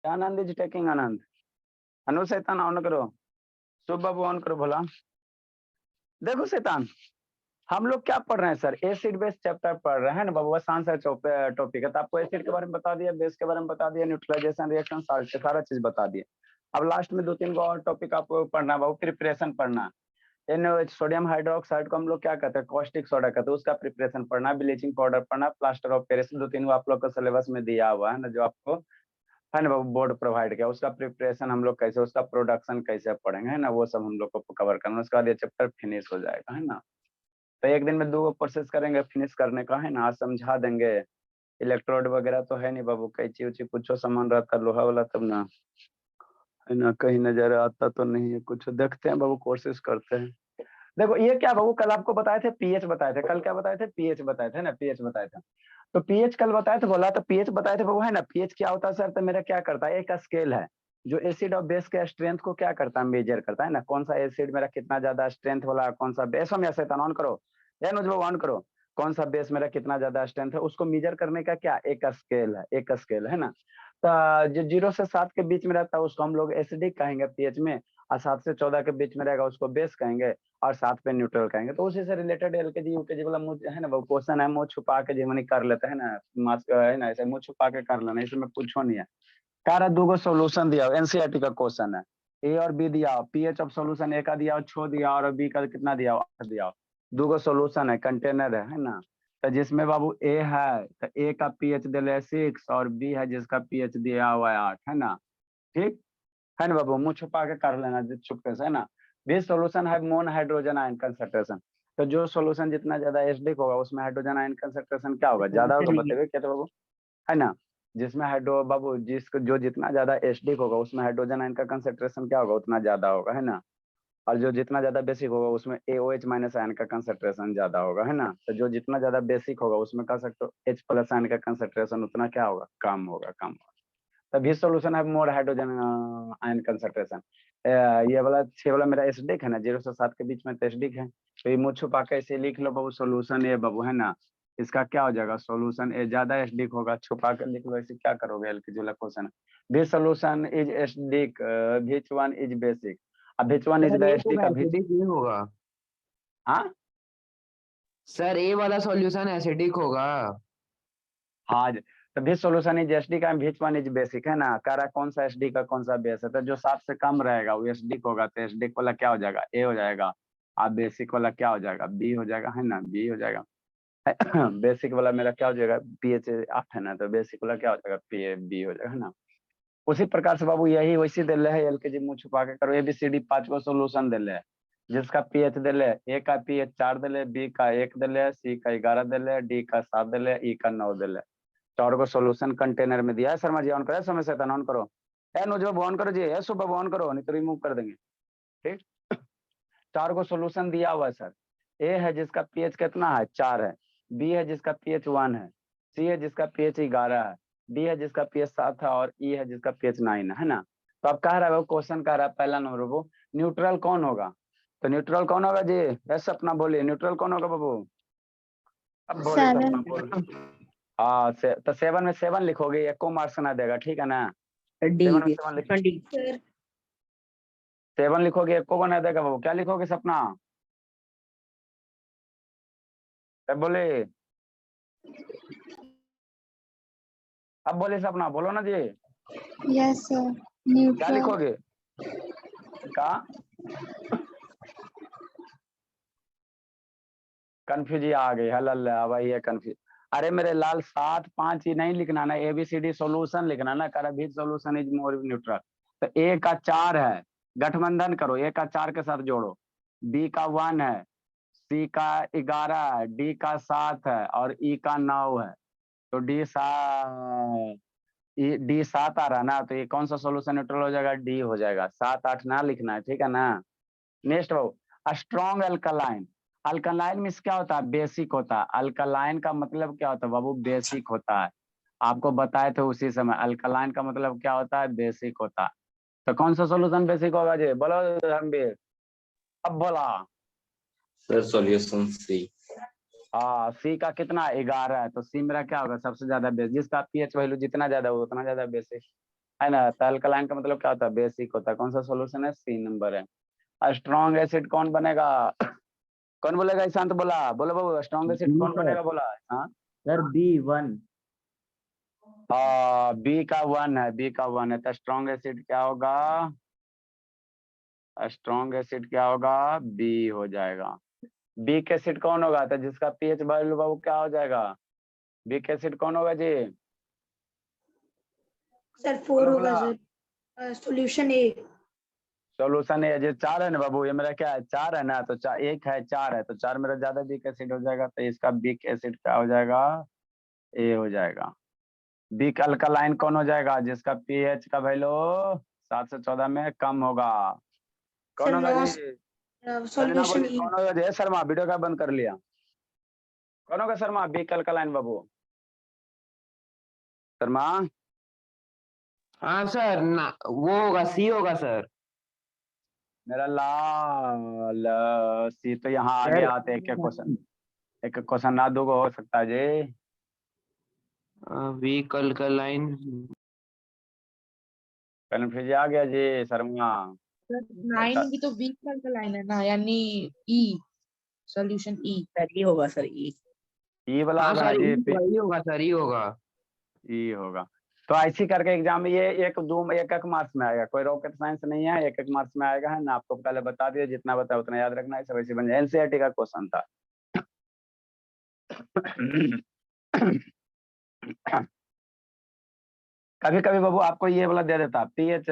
Anand is taking आनंद। अनु शैतान on करो, शुभ बाबू on करो भला। देखो शैतान, हम लोग क्या पढ़ रहे हैं सर, एसिड बेस चैप्टर पढ़ रहे हैं ना बाबू, आसान सा टॉपिक है। तो आपको एसिड के बारे में बता दिया, बेस के बारे में बता दिया, न्यूट्रलाइजेशन रिएक्शन सारा चीज बता दिया। अब लास्ट में 2-3 को और टॉपिक आपको पढ़ना है बाबू, प्रिपरेशन पढ़ना। NaOH सोडियम हाइड्रोक्साइड को हम लोग क्या कहते हैं, कॉस्टिक सोडा कहते हैं, उसका प्रिपरेशन पढ़ना, ब्लीचिंग पाउडर पढ़ना, प्लास्टर ऑफ पेरिस, 2-3 आप लोग का सिलेबस में दिया हुआ है ना, जो आपको है ना बाबू बोर्ड प्रोवाइड किया, उसका प्रिपरेशन हम लोग कैसे, उसका प्रोडक्शन कैसे पढ़ेंगे है ना, वो सब हम लोग को कवर करना। उसके बाद ये चैप्टर फिनिश हो जाएगा है ना। तो एक दिन में 2 प्रोसेस करेंगे फिनिश करने का है ना, आज समझा देंगे। इलेक्ट्रोड वगैरह तो है नहीं बाबू, कैंची उची कुछ सामान रहता लोहा वाला तब ना है ना, कहीं नजर आता तो नहीं है कुछ, देखते हैं बाबू, कोशिश करते हैं। देखो ये क्या बाबू, कल आपको बताए थे पीएच बताए थे, कल क्या बताए थे, पीएच बताए थे ना, पीएच बताए थे। तो पीएच कल बताए थे, बोला तो पीएच बताए थे बाबू है ना। पीएच क्या होता है सर, तो मेरा क्या करता है, एक स्केल है जो एसिड और बेस के स्ट्रेंथ को क्या करता है, मेजर करता है ना, कौन सा एसिड मेरा कितना ज्यादा स्ट्रेंथ वाला, कौन सा बेस, हम ऐसे ऑन करो या नुज ऑन करो, कौन सा बेस मेरा कितना ज्यादा स्ट्रेंथ है, उसको मेजर करने का क्या एक स्केल है, एक स्केल है ना। तो जो 0 से 7 के बीच में रहता है उसको हम लोग एसिडिक कहेंगे पीएच में, और 7 से 14 के बीच में रहेगा उसको बेस कहेंगे, और 7 पे न्यूट्रल कहेंगे। तो उसी से रिलेटेड एलकेजी यूकेजी वाला मुझे है ना वो क्वेश्चन है, मुंह छुपा के जीवनी कर लेते हैं ना, मास्क है ना, ऐसे मुंह छुपा के कर लेना, इसमें पूछो नहीं है। कह रहा 2 सोल्यूशन दिया, एनसीईआरटी का क्वेश्चन है, ए और बी दिया, पीएच ऑफ सोल्यूशन ए का दिया, छो दिया, और बी का कितना दिया, 8 दिया। 2 सोल्यूशन है, कंटेनर है ना। तो जिसमें बाबू ए है तो ए का पीएच दिले 6, और बी है जिसका पीएच दिया हुआ है 8 है ना, ठीक है ना बाबू, मुंह छुपा के कर लेना चुपके से है ना। दिस सॉल्यूशन है मोन हाइड्रोजन आयन कंसंट्रेशन। तो जो सॉल्यूशन जितना ज्यादा एसिडिक होगा उसमें हाइड्रोजन आयन कंसंट्रेशन क्या होगा, ज्यादा होगा, बताइए क्या तो बाबू है ना। जिसमें हाइड्रो बाबू जिसको जो जितना ज्यादा एसिडिक होगा उसमें हाइड्रोजन आयन का कंसंट्रेशन क्या होगा, उतना ज्यादा होगा है ना। और जो जितना ज्यादा बेसिक होगा उसमें AOH माइनस आयन का कंसंट्रेशन ज्यादा होगा है ना। तो जो जितना ज्यादा बेसिक होगा उसमें कह सकते हो H प्लस आयन का कंसंट्रेशन उतना क्या होगा, कम होगा, कम होगा। तभी सॉल्यूशन है मोर हाइड्रोजन आयन कंसंट्रेशन। ये वाला 6 वाला मेरा एसिडिक है ना, 0 से 7 के बीच में तो एसिडिक है, तो ये मुँह छुपा के ऐसे लिख लो बाबू, सॉल्यूशन ए बाबू है ना, इसका क्या हो जाएगा, सॉल्यूशन ए ज्यादा एसिडिक होगा, छुपा के लिख लो, ऐसे क्या करोगे, एल के जो क्वेश्चन है। This solution is acidic, which one is basic, अब which one is sir the ये तो एसिडिक, अब एसिडिक ही होगा। हाँ सर ए वाला सॉल्यूशन एसिडिक होगा। हाँ, तो भी सोल्यूशन इज एसडी का, बीच वन इज बेसिक है ना, कह रहा कौन सा एसडी का कौन सा बेस है, तो जो 7 से कम रहेगा वो एसडी होगा, तो एसडी वाला क्या हो जाएगा, ए हो जाएगा, और बेसिक वाला क्या हो जाएगा, बी हो जाएगा है ना, बी हो जाएगा। बेसिक वाला मेरा क्या हो जाएगा, पीएच 8 है ना, तो बेसिक वाला क्या हो जाएगा, पी बी हो जाएगा है ना। उसी प्रकार से बाबू यही वैसे दे रहे है, एलकेजी मुंह छुपा के करो, ABCD 5 को सोल्यूशन दे रहे, जिसका पीएच दे ले, ए का पीएच 4 दे ले, बी का 1 दे ले, सी का 11 दे ले, डी का 7 दे ले, ई का 9 दे ले। 4 को सोल्यूशन कंटेनर में दिया है। शर्मा जी ऑन करो, समय से ऑन करो, ए नुजब ऑन करो जी, ए सुबह ऑन करो, नहीं तो रिमूव कर देंगे, ठीक। 4 को सोल्यूशन दिया हुआ है सर। ए है जिसका पीएच कितना है, 4 है, बी है जिसका पीएच 1 है, सी है जिसका पीएच 11 है, डी है जिसका पीएच 7 है, और ई है जिसका पीएच 9 है ना। तो अब कह रहा है क्वेश्चन कह रहा है पहला नंबर वो न्यूट्रल कौन होगा, तो न्यूट्रल कौन होगा जी, ऐसा अपना बोलिए, न्यूट्रल कौन होगा बाबू, अब बोले सपना बोल। हाँ तो 7 में 7 लिखोगे, एक को मार्क्स ना देगा, ठीक है ना। 7 में 7 लिख, 7 लिखोगे, एक को बना देगा बाबू, क्या लिखोगे सपना, अब बोले, अब बोले सपना, बोलो ना जी। यस सर, क्या न्यूट्रल। लिखोगे, का कंफ्यूज आ गई, हल भाई ये कंफ्यूज। अरे मेरे लाल 7 5 ही नहीं लिखना ना, ABCD सॉल्यूशन लिखना ना, कर भी सॉल्यूशन इज मोर न्यूट्रल। तो ए का 4 है, गठबंधन करो, ए का 4 के साथ जोड़ो, बी का 1 है, सी का 11 है, डी का 7 है, और ई का 9 है। तो डी 7 आ रहा है ना, तो ये कौन सा सोल्यूशन न्यूट्रल हो जाएगा, डी हो जाएगा। 7 8 ना लिखना है, ठीक है ना। नेक्स्ट बाबू, स्ट्रॉन्ग अल्कलाइन। अल्कलाइन मीन्स क्या होता है, बेसिक होता है। अल्कलाइन का मतलब क्या होता है बाबू, बेसिक होता है। आपको बताए थे उसी समय, अल्कलाइन का मतलब क्या होता है, बेसिक होता है। तो कौन सा सोल्यूशन बेसिक होगा जी, बोलो रणबीर, अब बोला। सर सॉल्यूशन सी। हाँ, सी का कितना 11 है, तो सी मेरा क्या होगा, सबसे ज्यादा बेस, जिसका पीएच वैल्यू जितना ज्यादा हो उतना ज्यादा बेसिक। है ना। तो अल्कलाइन का मतलब क्या होता है, बेसिक होता है। कौन सा सॉल्यूशन है, सी नंबर है। स्ट्रॉन्ग एसिड कौन बनेगा, कौन बोलेगा, ईशांत बोला, बोलो बाबू स्ट्रॉन्ग एसिड कौन बनेगा, बोला। हाँ सर B1। बी का 1 है, बी का 1 है, तो स्ट्रॉन्ग एसिड क्या होगा, स्ट्रॉन्ग एसिड क्या होगा, बी हो जाएगा। बीक एसिड कौन होगा, तो जिसका पीएच वैल्यू बाबू क्या हो जाएगा, बीक एसिड कौन होगा जी, सर 4 बोलो होगा बोला। सर, सॉल्यूशन ए। सॉल्यूशन है ये 4 है ना बाबू, ये मेरा क्या है 4 है ना, तो 4 1 है 4 है, तो 4 मेरा ज्यादा बीक एसिड हो जाएगा, तो इसका बीक एसिड क्या हो जाएगा, ए हो जाएगा। बीक अल्कलाइन कौन हो जाएगा, जिसका पीएच का वैल्यू 7 से 14 में कम होगा, कौन सर होगा नॉन जी, संजना सॉल्यूशन बोली ई। कौन होगा जी, शर्मा वीडियो का बंद कर लिया, कौन होगा शर्मा, बीक अल्कलाइन बाबू, शर्मा। हाँ सर ना, वो होगा C होगा सर। मेरा लाल सी तो यहाँ आगे सर आते एक एक क्वेश्चन, एक क्वेश्चन ना दो हो सकता है जी। Weak alkaline. कन्फ्यूज आ गया जी शर्मा। सर 9 भी तो वीक का लाइन है ना, यानी ई, सॉल्यूशन ई। सर ये होगा सर ई। ई वाला हाँ होगा ना सर जी, ई होगा सर, ई होगा। ई होगा। तो ऐसी करके एग्जाम में ये एक दो एक एक मार्क्स में आएगा, कोई रॉकेट साइंस नहीं है, एक एक मार्क्स में आएगा, है ना। आपको पहले बता दिया, जितना बताया उतना याद रखना है, सब ऐसे बन जाए, एनसीईआरटी का क्वेश्चन था। कभी कभी बाबू आपको ये वाला दे देता पीएच,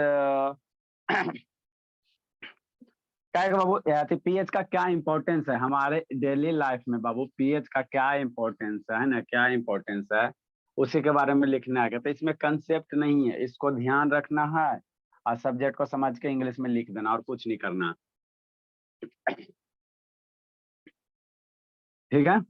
क्या है बाबू, पीएच का क्या इंपॉर्टेंस है हमारे डेली लाइफ में बाबू, पीएच का क्या इंपॉर्टेंस है ना, क्या इंपॉर्टेंस है, उसी के बारे में लिखना है। तो इसमें कंसेप्ट नहीं है, इसको ध्यान रखना है और सब्जेक्ट को समझ के इंग्लिश में लिख देना, और कुछ नहीं करना, ठीक है।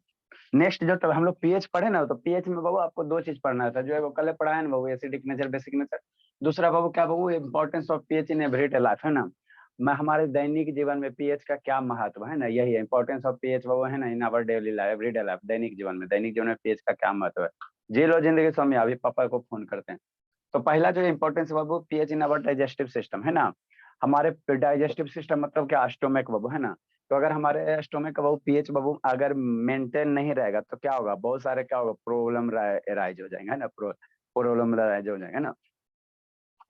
नेक्स्ट जो तो हम लोग पीएच पढ़े ना, तो पीएच में बाबू आपको दो चीज पढ़ना था, जो है वो कल पढ़ा है ना बाबू, एसिडिक नेचर, बेसिक नेचर। दूसरा बाबू क्या बाबू, importance of pH in everyday life, है ना। मैं हमारे दैनिक जीवन में पीएच का क्या महत्व है ना, यही है इंपॉर्टेंस ऑफ पीएच बाबू, है ना, in our daily life, everyday life, दैनिक जीवन में पीएच का क्या महत्व है। जी लो जिंदगी स्वामी, अभी पापा को फोन करते हैं। तो पहला जो इंपॉर्टेंस बाबू, पीएच इन अवर डाइजेस्टिव सिस्टम, है ना। हमारे डाइजेस्टिव सिस्टम मतलब क्या, स्टोमक बाबू, है ना। तो अगर हमारे स्टोमक का बाबू पीएच बाबू अगर मेंटेन नहीं रहेगा, तो क्या होगा, बहुत सारे क्या होगा, प्रॉब्लम राइज हो जाएंगे, है ना, प्रॉब्लम राइज हो जाएंगे ना।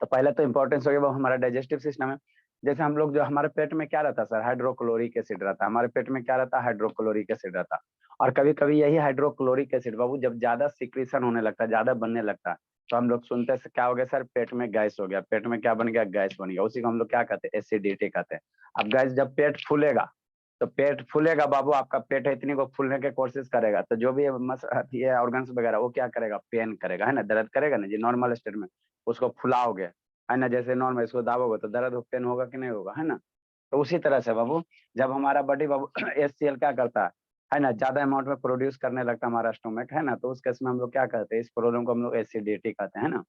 तो पहले तो इंपॉर्टेंस हो गया वो हमारा डाइजेस्टिव सिस्टम है। जैसे हम लोग जो हमारे पेट में क्या रहता है सर, हाइड्रोक्लोरिक एसिड रहता है, हमारे पेट में क्या रहता है, हाइड्रोक्लोरिक एसिड रहता है। और कभी कभी यही हाइड्रोक्लोरिक एसिड बाबू जब ज्यादा सिक्रीशन होने लगता है, ज्यादा बनने लगता है, तो हम लोग सुनते हैं क्या हो गया सर, पेट में गैस हो गया, पेट में क्या बन गया, गैस बन गया, उसी को हम लोग क्या कहते हैं, एसिडिटी कहते हैं। अब गैस जब पेट फूलेगा, तो पेट फूलेगा बाबू, आपका पेट है इतनी को फूलने की कोशिश करेगा, तो जो भी ये ऑर्गन्स वगैरह वो क्या करेगा, पेन करेगा, है ना, दर्द करेगा ना जी, नॉर्मल स्टेट में उसको फुलाओगे, है ना, जैसे नॉर्मल इसको दाबोगे तो दर्द पेन होगा कि नहीं होगा, है ना। तो उसी तरह से बाबू जब हमारा बॉडी बाबू एचसीएल क्या करता है ना, ज्यादा अमाउंट में प्रोड्यूस करने लगता है हमारा स्टोमक, है ना, तो उस केस में हम लोग क्या कहते हैं, इस प्रॉब्लम को हम लोग एसिडिटी कहते हैं, है ना।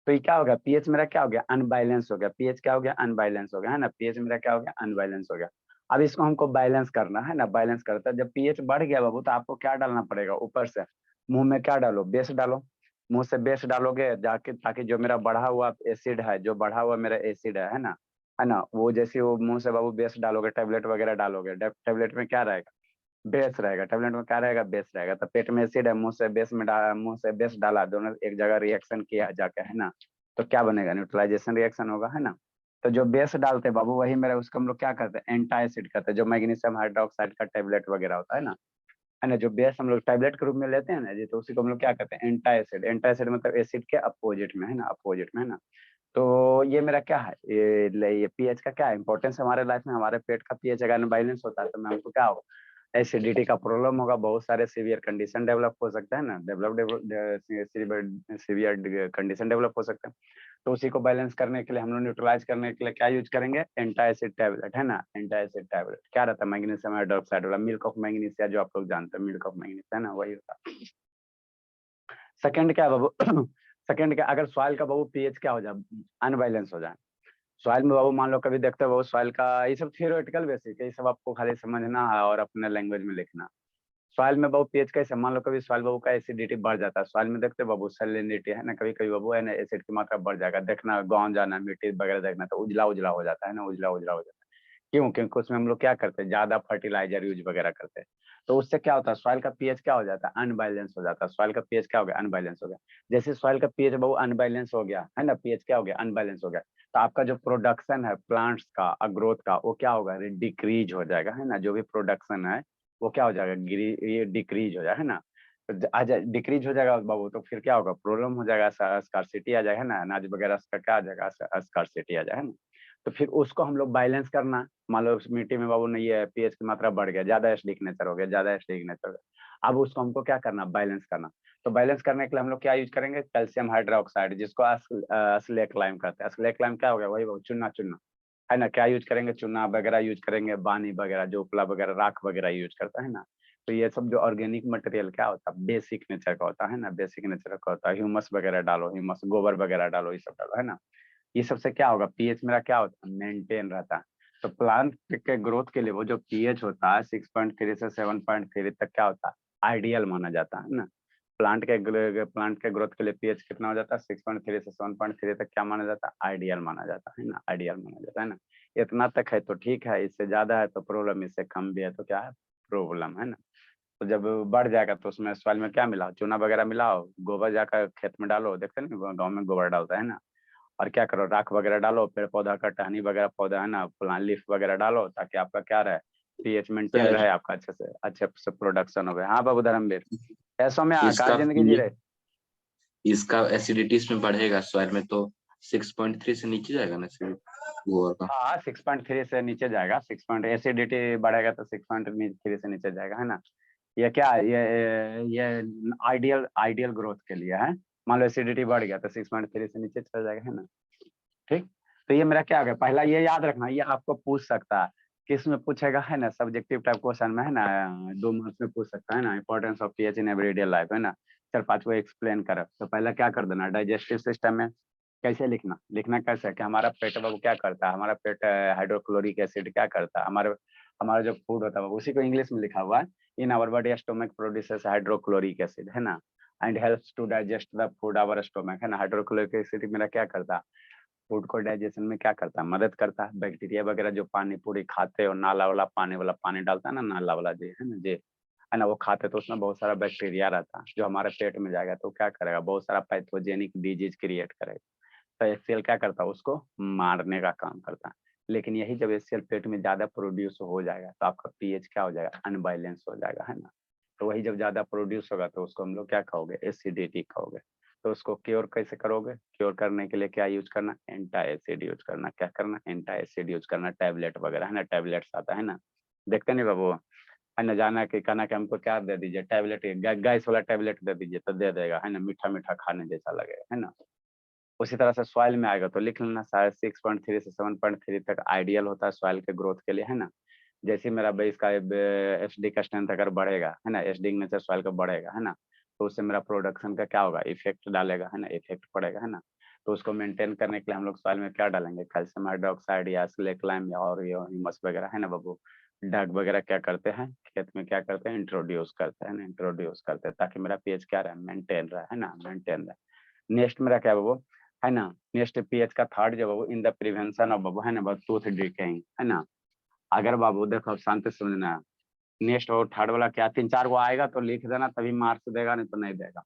तो ये क्या हो गया, पीएच मेरा क्या हो गया, अनबैलेंस हो गया, पीएच क्या हो गया, अनबैलेंस हो गया, है ना, पीएच मेरा क्या हो गया, अनबैलेंस हो गया। अब इसको हमको बैलेंस करना है ना, बैलेंस करता है, जब पीएच बढ़ गया बाबू, तो आपको क्या डालना पड़ेगा, ऊपर से मुंह में क्या डालो, बेस डालो, मुंह से बेस डालोगे जाके, ताकि जो मेरा बढ़ा हुआ एसिड है, जो बढ़ा हुआ मेरा एसिड है ना, है ना, वो जैसे वो मुंह से बाबू बेस डालोगे, टेबलेट वगैरह डालोगे, टेबलेट में क्या रहेगा, बेस रहेगा, टेबलेट में क्या रहेगा, बेस रहेगा। तो पेट में एसिड है, मुंह से बेस में डाला, मुंह से बेस डाला, दोनों एक जगह रिएक्शन किया जाके, है ना, तो क्या बनेगा, न्यूट्रलाइजेशन रिएक्शन होगा, है ना। तो जो बेस डालते हैं बाबू वही मेरा, उसको हम लोग क्या करते हैं, एंटा एसिड कहते हैं, जो मैग्नीशियम हाइड्रोक्साइड का टेबलेट वगैरह होता है ना, जो बेस हम लोग टेबलेट के रूप में लेते हैं ना जी, तो उसी को हम लोग क्या कहते हैं, एंटा एसिड, एंटा एसिड मतलब एसिड के अपोजिट में, है ना, अपोजिट में, है ना। तो ये मेरा क्या है, ये पीएच का क्या इंपॉर्टेंस हमारे लाइफ में, हमारे पेट का पीएच अगर अनबैलेंस होता है तो मैं हमको क्या होगा, एसिडिटी का प्रॉब्लम होगा, बहुत सारे सीवियर कंडीशन डेवलप हो सकता है ना, सीवियर कंडीशन डेवलप हो सकता है। तो उसी को बैलेंस करने के लिए हम लोग, न्यूट्रलाइज करने के लिए क्या यूज करेंगे, एंटा एसिड टैबलेट, है ना, एंटा एसिड टैबलेट क्या रहता है, मैग्नीशियम हाइड्रोक्साइड वाला, मिल्क ऑफ मैग्नीशिया, जो आप लोग जानते हैं, मिल्क ऑफ मैग्नीशिया, है ना, वही होता है। सेकंड क्या है बाबू, सेकंड क्या, अगर सॉइल का बाबू पीएच क्या हो जाए, अनबैलेंस हो जाए सॉइल में बाबू, मान लो कभी देखते हो बाबू सॉइल का, ये सब थियोरेटिकल बेसिक है, ये सब आपको खाली समझना है और अपने लैंग्वेज में लिखना। सॉइल में बाबू पीएच कैसे, मान लो कभी सॉइल बाबू का एसिडिटी बढ़ जाता है, सॉइल में देखते बाबू सैलिनिटी है ना, कभी कभी बाबू है ना एसिड की मात्रा बढ़ जाएगा, देखना गाँव जाना मिट्टी वगैरह देखना तो उजला उजला हो जाता है ना, उजला उजला हो जाता है। क्यों? क्योंकि उसमें हम लोग क्या करते हैं, ज्यादा फर्टिलाइजर यूज वगैरह करते हैं, तो उससे क्या होता है, सॉइल का पीएच क्या हो जाता है, अनबैलेंस हो जाता है। सॉइल का पीएच क्या हो गया, अनबैलेंस हो गया। जैसे सॉइल का पीएच बाबू अनबैलेंस हो गया है ना, पीएच क्या हो गया, अनबैलेंस हो गया, तो आपका जो प्रोडक्शन है प्लांट्स का ग्रोथ का, वो क्या होगा, डिक्रीज हो जाएगा है ना, जो भी प्रोडक्शन है वो क्या हो जाएगा, ये डिक्रीज हो जाएगा है ना। तो आज डिक्रीज हो जाएगा बाबू, तो फिर क्या होगा, प्रॉब्लम हो जाएगा, स्कार्सिटी आ जाएगा है ना, अनाज वगैरह का क्या आ जाएगा, स्कार्सिटी आ जाएगा है ना। तो फिर उसको हम लोग बैलेंस करना, मान लो उस मिट्टी में बाबू नहीं है, पीएच की मात्रा बढ़ गया, ज्यादा एसिडिक नेचर हो गया, ज्यादा एसिडिक नेचर हो गया, अब उसको हमको क्या करना, बैलेंस करना। तो बैलेंस करने के लिए हम लोग क्या यूज करेंगे, कैल्शियम हाइड्रोक्साइड, जिसको स्लेक लाइम कहते हैं। स्लेक लाइम क्या हो गया, वही बाबू चुना चुना है ना, क्या यूज करेंगे, चुना वगैरह यूज करेंगे, बानी वगैरह, जो उपला वगैरह राख वगैरह यूज करता है ना। तो ये सब जो ऑर्गेनिक मटेरियल क्या होता है, बेसिक नेचर का होता है ना, बेसिक नेचर का होता है। ह्यूमस वगैरह डालो, ह्यूमस गोबर वगैरह डालो, ये सब डालो है ना। ये सबसे क्या होगा, पीएच मेरा क्या होता है, मेंटेन रहता है। तो प्लांट के ग्रोथ के लिए वो जो पीएच होता है 6.3 से 7.3 तक क्या होता है, आइडियल माना जाता है ना। प्लांट के ग्रोथ के लिए पीएच कितना हो जाता है, 6.3 से 7.3 तक क्या माना जाता है, आइडियल माना जाता है ना, आइडियल माना जाता है ना। इतना तक है तो ठीक है, इससे ज्यादा है तो प्रॉब्लम, इससे कम भी है तो क्या है, प्रॉब्लम है ना। तो जब बढ़ जाएगा तो उसमें सॉइल में क्या मिलाओ, चूना वगैरह मिलाओ, गोबर जाकर खेत में डालो, देखते ना गाँव में गोबर डालता है ना। और क्या करो, राख वगैरह डालो, पेड़ पौधा का टहनी वगैरह पौधा है ना, प्लांट लीफ वगैरह डालो, ताकि आपका क्या रहे, पीएच मेंटेन सर रहे आपका, अच्छे से प्रोडक्शन हो। हाँ बाबू धर्मवीर, ऐसो में इसका आकार जिंदगी जी रहे। इसका एसिडिटी इसमें बढ़ेगा सॉइल में तो 6.3 से नीचे जाएगा ना एसिडिटी गोबर का। हाँ 6.3 से नीचे जाएगा, एसिडिटी बढ़ेगा तो 6.3 से नीचे जाएगा है ना। ये क्या, ये आइडियल आइडियल ग्रोथ के लिए है। मान लो एसिडिटी बढ़ गया तो 6.3 से नीचे चला जाएगा है ना। ठीक, तो ये मेरा क्या हो गया, पहला ये याद रखना, ये आपको पूछ सकता है, किस में पूछेगा है ना, सब्जेक्टिव टाइप क्वेश्चन में है ना, 2 मार्क्स में पूछ सकता है ना, importance of pH in everyday life है ना। 4-5 को एक्सप्लेन कर, तो पहला क्या कर देना, डाइजेस्टिव सिस्टम में कैसे लिखना, लिखना कैसे है कि हमारा पेट बाबू क्या करता है, हमारा पेट हाइड्रोक्लोरिक एसिड क्या करता है, हमारे हमारा जो फूड होता है उसी को इंग्लिश में लिखा हुआ है, in our body stomach produces hydrochloric acid है ना, and helps to digest the food our stomach है ना। हाइड्रोक्लोरिक एसिड मेरा क्या करता है, फूड को डाइजेशन में क्या करता है, मदद करता है। बैक्टीरिया वगैरह जो पानी पूरी खाते हो, नाला वाला पानी डालता है ना, नाला वाला जी है ना, जी है ना, वो खाते तो उसमें बहुत सारा बैक्टीरिया रहता है, जो हमारे पेट में जाएगा तो क्या करेगा, बहुत सारा पैथोजेनिक डिजीज क्रिएट करेगा। तो एचसीएल क्या करता है, उसको मारने का काम करता है। लेकिन यही जब एचसीएल पेट में ज्यादा प्रोड्यूस हो जाएगा तो आपका पीएच क्या हो जाएगा, अनबैलेंस हो जाएगा है ना। तो वही जब ज्यादा प्रोड्यूस होगा तो उसको हम लोग क्या खाओगे, एसिडिटी खाओगे। तो उसको क्योर कैसे करोगे, क्योर करने के लिए क्या यूज करना, एंटा एसिड यूज करना। क्या करना, एंटा एसिड यूज करना, टैबलेट वगैरह है ना, टैबलेट्स आता है ना, देखते नहीं बाबू है ना, जाना कि कहना कि हमको क्या दे दीजिए, टैबलेट, गैस वाला टैबलेट दे दीजिए तो दे देगा है ना, मीठा मीठा खाने जैसा लगेगा है ना। उसी तरह से सॉइल में आएगा तो लिख लेना, शायद 6.3 से 7.3 तक आइडियल होता है सॉइल के ग्रोथ के लिए है ना। जैसे मेरा बेस का एसिडिक का स्ट्रेंथ अगर बढ़ेगा है ना, एसिडिक नेचर सॉइल का बढ़ेगा है ना, तो उससे मेरा प्रोडक्शन का क्या होगा, इफेक्ट डालेगा है ना, इफेक्ट पड़ेगा है ना। तो उसको मेंटेन करने के लिए हम लोग सॉइल में क्या डालेंगे, कैल्शियम हाइड्रोक्साइड या स्लेक लाइम या और ये ह्यूमस वगैरह है ना बाबू। डग वगैरह क्या करते हैं खेत में, क्या करते हैं, इंट्रोड्यूस करते हैं ना, इंट्रोड्यूस करते हैं ताकि मेरा पीएच क्या रहे, मेंटेन रहे है ना, मेंटेन रहे। नेक्स्ट मेरा क्या बाबू है ना, नेक्स्ट पीएच का थर्ड जो बाबू, इन द प्रिवेंशन ऑफ बाबू है ना, टूथ डिकेइंग है ना। अगर बाबू देखो शांति से समझना, नेक्स्ट और थर्ड वाला क्या, 3-4 को आएगा तो लिख देना, तभी मार्क्स देगा, नहीं तो नहीं देगा,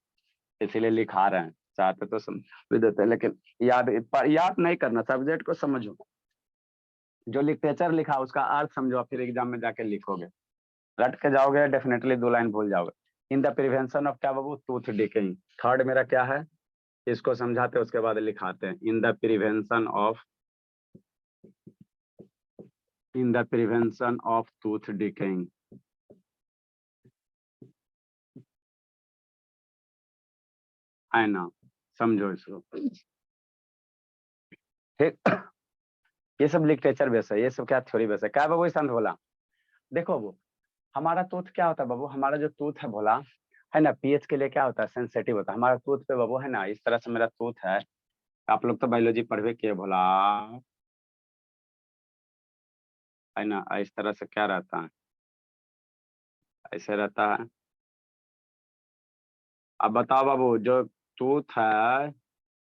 इसीलिए लिखा रहे हैं, चाहते तो समझ देते हैं, लेकिन याद नहीं करना, सब्जेक्ट को समझो, जो लिटरेचर लिखा उसका अर्थ समझो, फिर एग्जाम में जाके लिखोगे, रट के जाओगे डेफिनेटली 2 लाइन भूल जाओगे। इन द प्रिवेंशन ऑफ क्या बाबू, टूथ डिकेइंग। थर्ड मेरा क्या है, इसको समझाते उसके बाद लिखाते हैं, in the prevention of tooth decaying है ना, समझो इसको। ठीक, ये सब लिटरेचर बेस है, ये सब क्या थ्योरी बेस है। क्या बाबू शांत बोला, देखो बाबू हमारा टूथ क्या होता है बाबू, हमारा जो टूथ है भोला है ना, पीएच के लिए क्या होता है, सेंसिटिव होता है हमारा टूथ पे बाबू है ना। इस तरह से मेरा टूथ है, आप लोग तो बायोलॉजी पढ़वे किए भोला है ना, इस तरह से क्या रहता है, ऐसे रहता है। अब बताओ बाबू, जो टूथ है,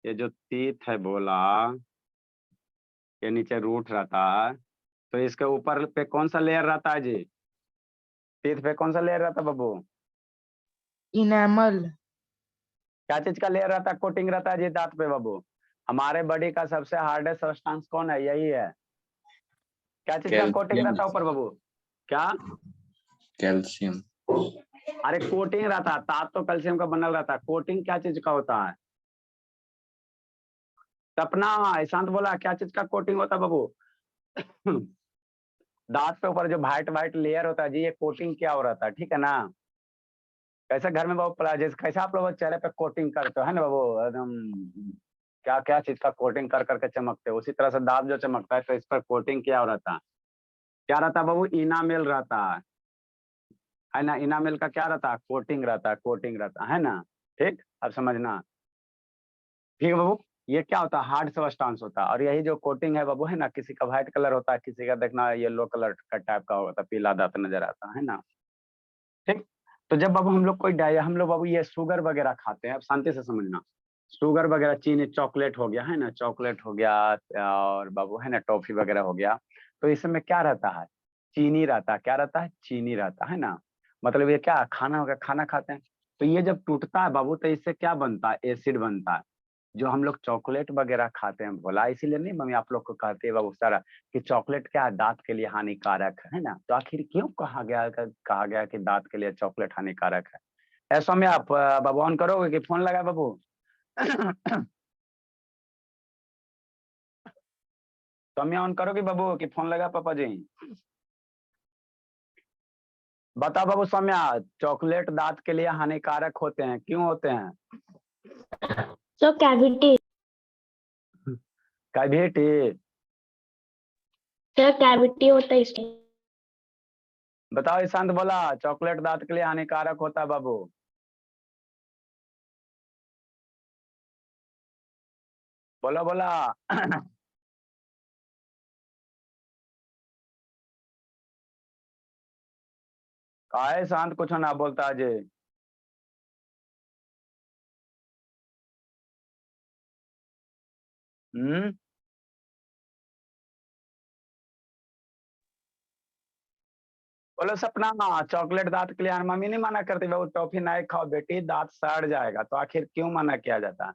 ये जो टीथ है बोला, ये नीचे रूट रहता है, तो इसके ऊपर पे कौन सा लेयर रहता है जी? टीथ पे कौन सा लेयर रहता है बाबू? इनेमल। क्या चीज का लेयर रहता है, कोटिंग रहता है जी दांत पे बाबू? हमारे बॉडी का सबसे हार्डेस्ट सब्सटेंस कौन है? यही है। क्या चीज का कोटिंग कैल्शियम। रहता है ऊपर बाबू? क्या? कैल्शियम। अरे कोटिंग रहता है, दांत तो कैल्शियम का बनल रहता है, कोटिंग क्या चीज का होता है? सपना, ईशांत बोला क्या चीज का कोटिंग होता है बाबू? दांत पे ऊपर जो व्हाइट व्हाइट लेयर होता है जी, ये कोटिंग क्या हो रहता है, ठीक है ना? कैसे घर में बाबू जैसे कैसे आप लोग चेहरे पे कोटिंग करते हो है ना बाबू, एकदम क्या क्या चीज का कोटिंग कर करके चमकते हो, उसी तरह से दांत जो चमकता है तो इस पर कोटिंग क्या हो रहता है? क्या रहता है बाबू? इनामेल रहता है ना? इनामेल का क्या रहता है? कोटिंग रहता है, कोटिंग रहता है ना? ठीक, अब समझना। ठीक है बाबू, ये क्या होता है? हार्ड सब्सटेंस होता है, और यही जो कोटिंग है बाबू है ना, किसी का व्हाइट कलर होता है, किसी का देखना येलो कलर का टाइप का होता है, पीला दांत नजर आता है ना? ठीक। तो जब बाबू हम लोग कोई डाय हम लोग बाबू ये शुगर वगैरह खाते हैं, अब शांति से समझना, शुगर वगैरह, चीनी, चॉकलेट हो गया है ना, चॉकलेट हो गया, और बाबू है ना टॉफी वगैरह हो गया, तो इसमें क्या रहता है? चीनी रहता है। क्या रहता है? चीनी रहता है ना? मतलब ये क्या खाना हो गया, खाना खाते हैं, तो ये जब टूटता है बाबू तो इससे क्या बनता है? एसिड बनता है। जो हम लोग चॉकलेट वगैरह खाते हैं बोला, इसीलिए नहीं मम्मी आप लोग को कहते हैं बाबू सारा कि चॉकलेट क्या है, दांत के लिए हानिकारक है ना? तो आखिर क्यों कहा गया कि दांत के लिए चॉकलेट हानिकारक है? ऐसा में आप बाबू ऑन करोगे कि फोन लगा बाबू? समय ऑन करोगे बाबू कि फोन लगा पापा जी? बताओ बाबू सौम्या, चॉकलेट दांत के लिए हानिकारक होते हैं, क्यों होते हैं? So cavity. Cavity? Sir, cavity होता है इसलिए। बताओ ईशांत बोला चॉकलेट दांत के लिए हानिकारक होता है बाबू। बोला बोला। काहे शांत कुछ ना बोलता जी? हम्म। बोलो सपना, चॉकलेट दांत के लिए मम्मी नहीं मना करती बाबू, टॉफी नहीं खाओ बेटी दांत सड़ जाएगा, तो आखिर क्यों मना किया जाता है?